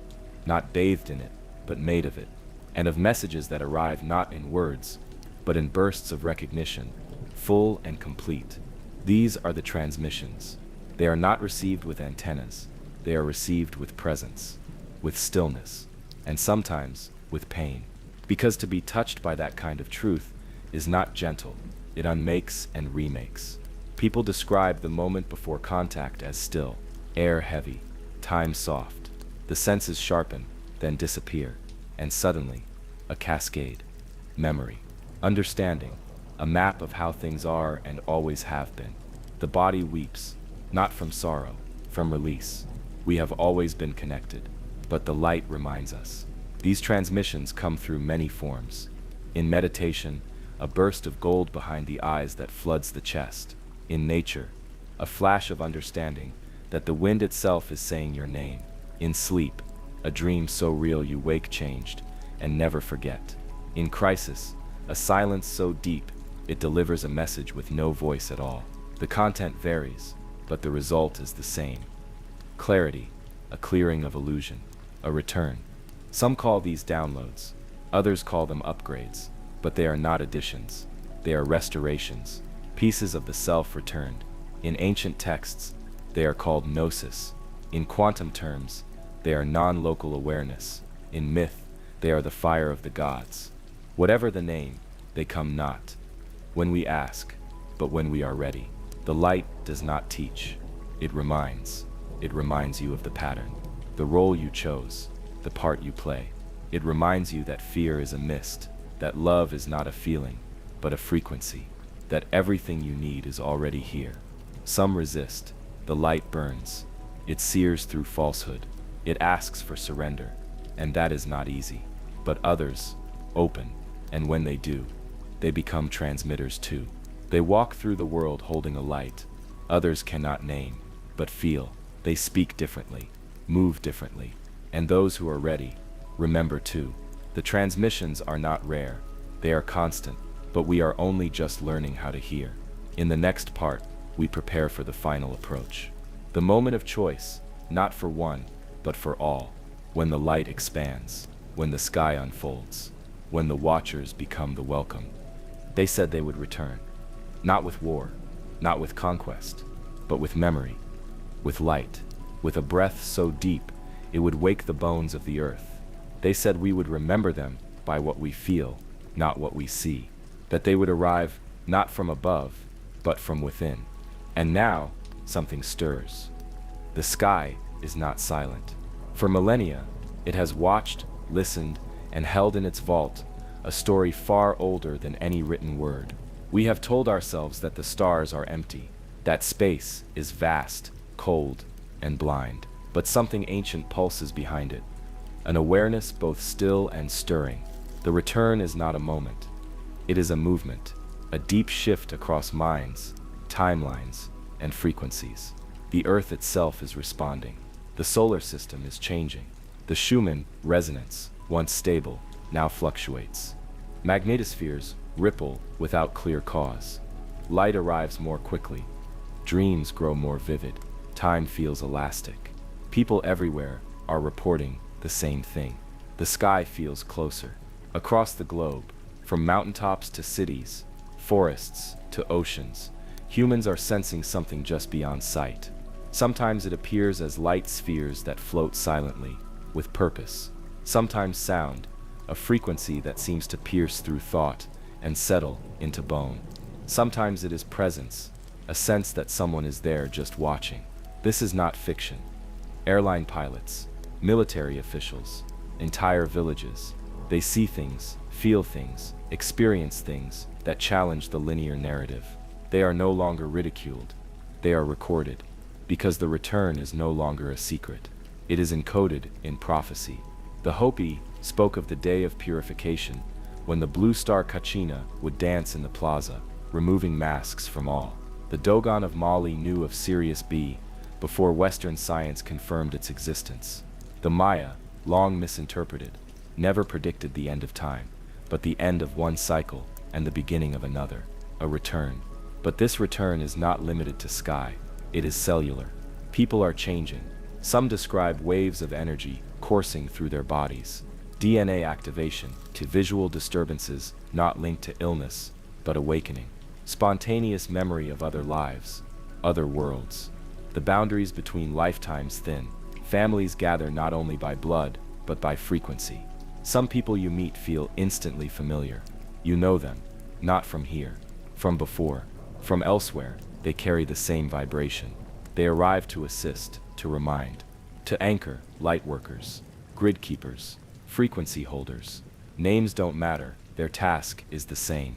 not bathed in it, but made of it, and of messages that arrive not in words, but in bursts of recognition, full and complete. These are the transmissions. They are not received with antennas, they are received with presence, with stillness, and sometimes with pain. Because to be touched by that kind of truth is not gentle, it unmakes and remakes. People describe the moment before contact as still, air heavy, time soft. The senses sharpen, then disappear, and suddenly, a cascade. Memory, understanding, a map of how things are and always have been. The body weeps, not from sorrow, from release. We have always been connected, but the light reminds us. These transmissions come through many forms. In meditation, a burst of gold behind the eyes that floods the chest. In nature, a flash of understanding that the wind itself is saying your name. In sleep, a dream so real you wake changed and never forget. In crisis, a silence so deep it delivers a message with no voice at all. The content varies, but the result is the same. Clarity, a clearing of illusion, a return. Some call these downloads, others call them upgrades, but they are not additions. They are restorations. Pieces of the self returned. In ancient texts, they are called gnosis. In quantum terms, they are non-local awareness. In myth, they are the fire of the gods. Whatever the name, they come not when we ask, but when we are ready. The light does not teach. It reminds. It reminds you of the pattern, the role you chose, the part you play. It reminds you that fear is a mist, that love is not a feeling, but a frequency. That everything you need is already here. Some resist. The light burns. It sears through falsehood. It asks for surrender, and that is not easy. But others open, and when they do, they become transmitters too. They walk through the world holding a light others cannot name, but feel. They speak differently, move differently, and those who are ready remember too. The transmissions are not rare, they are constant, but we are only just learning how to hear. In the next part, we prepare for the final approach. The moment of choice, not for one, but for all. When the light expands, when the sky unfolds, when the watchers become the welcome. They said they would return, not with war, not with conquest, but with memory, with light, with a breath so deep it would wake the bones of the earth. They said we would remember them by what we feel, not what we see. That they would arrive not from above, but from within. And now, something stirs. The sky is not silent. For millennia, it has watched, listened, and held in its vault a story far older than any written word. We have told ourselves that the stars are empty, that space is vast, cold, and blind. But something ancient pulses behind it, an awareness both still and stirring. The return is not a moment. It is a movement, a deep shift across minds, timelines, and frequencies. The Earth itself is responding. The solar system is changing. The Schumann resonance, once stable, now fluctuates. Magnetospheres ripple without clear cause. Light arrives more quickly. Dreams grow more vivid. Time feels elastic. People everywhere are reporting the same thing. The sky feels closer. Across the globe, from mountaintops to cities, forests to oceans, humans are sensing something just beyond sight. Sometimes it appears as light spheres that float silently, with purpose. Sometimes sound, a frequency that seems to pierce through thought and settle into bone. Sometimes it is presence, a sense that someone is there just watching. This is not fiction. Airline pilots, military officials, entire villages, they see things, feel things, experience things that challenge the linear narrative. They are no longer ridiculed. They are recorded, because the return is no longer a secret. It is encoded in prophecy. The Hopi spoke of the day of purification, when the blue star Kachina would dance in the plaza, removing masks from all. The Dogon of Mali knew of Sirius B before Western science confirmed its existence. The Maya, long misinterpreted, never predicted the end of time, but the end of one cycle and the beginning of another, a return. But this return is not limited to sky, it is cellular. People are changing. Some describe waves of energy coursing through their bodies. DNA activation to visual disturbances not linked to illness, but awakening. Spontaneous memory of other lives, other worlds. The boundaries between lifetimes thin. Families gather not only by blood, but by frequency. Some people you meet feel instantly familiar. You know them, not from here, from before, from elsewhere. They carry the same vibration. They arrive to assist, to remind, to anchor. Light workers, grid keepers, frequency holders. Names don't matter, their task is the same.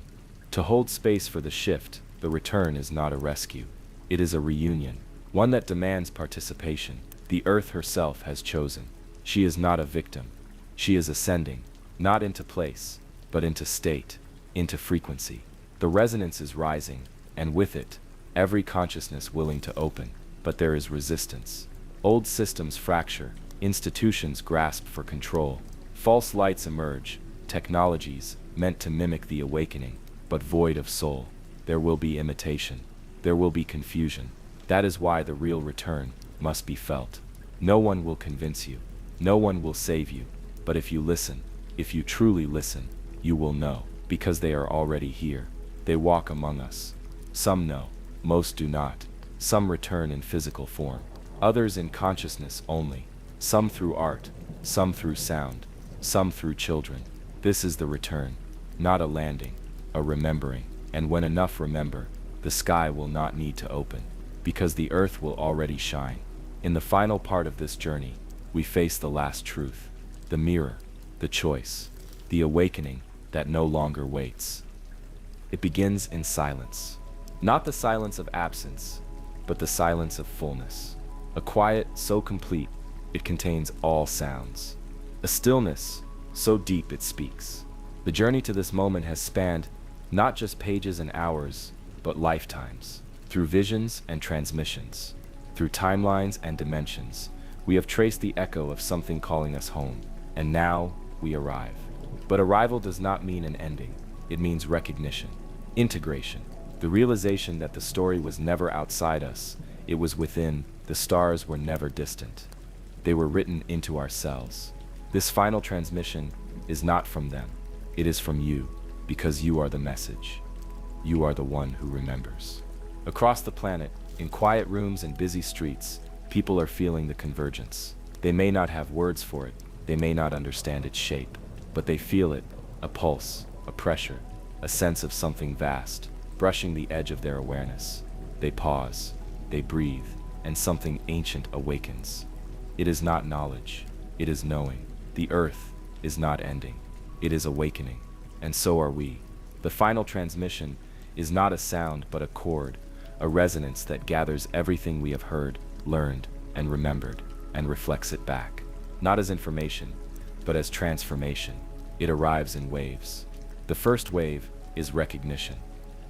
To hold space for the shift, the return is not a rescue. It is a reunion, one that demands participation. The Earth herself has chosen. She is not a victim. She is ascending, not into place, but into state, into frequency. The resonance is rising, and with it, every consciousness willing to open. But there is resistance. Old systems fracture, institutions grasp for control. False lights emerge, technologies meant to mimic the awakening, but void of soul. There will be imitation. There will be confusion. That is why the real return must be felt. No one will convince you. No one will save you. But if you listen, if you truly listen, you will know, because they are already here. They walk among us. Some know, most do not. Some return in physical form, others in consciousness only. Some through art, some through sound, some through children. This is the return, not a landing, a remembering. And when enough remember, the sky will not need to open, because the earth will already shine. In the final part of this journey, we face the last truth, the mirror, the choice, the awakening that no longer waits. It begins in silence, not the silence of absence, but the silence of fullness. A quiet so complete It contains all sounds. A stillness so deep it speaks. The journey to this moment has spanned not just pages and hours, but lifetimes. Through visions and transmissions, through timelines and dimensions, we have traced the echo of something calling us home. And now we arrive. But arrival does not mean an ending. It means recognition, integration, the realization that the story was never outside us. It was within. The stars were never distant. They were written into ourselves. This final transmission is not from them. It is from you, because you are the message. You are the one who remembers. Across the planet, in quiet rooms and busy streets, people are feeling the convergence. They may not have words for it, they may not understand its shape, but they feel it, a pulse, a pressure, a sense of something vast, brushing the edge of their awareness. They pause, they breathe, and something ancient awakens. It is not knowledge, it is knowing. The earth is not ending, it is awakening, and so are we. The final transmission is not a sound but a chord, a resonance that gathers everything we have heard, learned, and remembered, and reflects it back. Not as information, but as transformation. It arrives in waves. The first wave is recognition.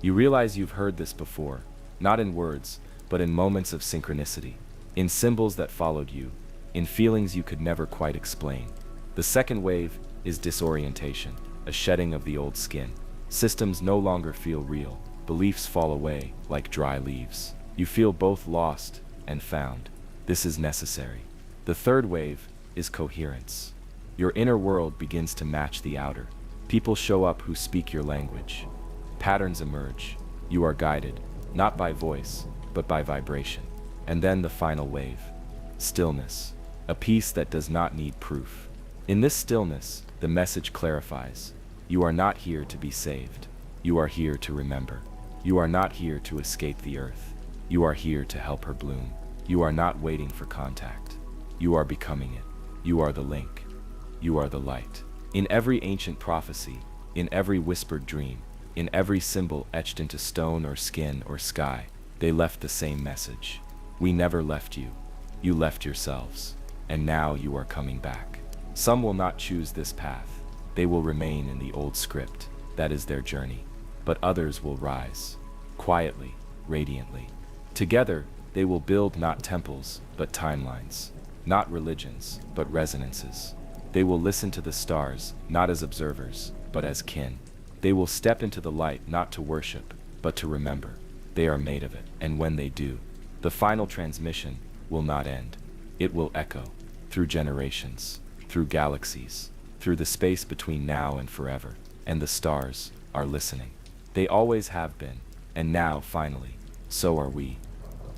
You realize you've heard this before, not in words, but in moments of synchronicity, in symbols that followed you, in feelings you could never quite explain. The second wave is disorientation, a shedding of the old skin. Systems no longer feel real. Beliefs fall away like dry leaves. You feel both lost and found. This is necessary. The third wave is coherence. Your inner world begins to match the outer. People show up who speak your language. Patterns emerge. You are guided, not by voice, but by vibration. And then the final wave, stillness, a peace that does not need proof. In this stillness, the message clarifies. You are not here to be saved. You are here to remember. You are not here to escape the earth. You are here to help her bloom. You are not waiting for contact. You are becoming it. You are the link. You are the light. In every ancient prophecy, in every whispered dream, in every symbol etched into stone or skin or sky, they left the same message. We never left you. You left yourselves. And now you are coming back. Some will not choose this path. They will remain in the old script. That is their journey. But others will rise, quietly, radiantly. Together, they will build not temples, but timelines. Not religions, but resonances. They will listen to the stars, not as observers, but as kin. They will step into the light not to worship, but to remember. They are made of it, and when they do, the final transmission will not end. It will echo, through generations, through galaxies, through the space between now and forever. And the stars are listening. They always have been, and now, finally, so are we.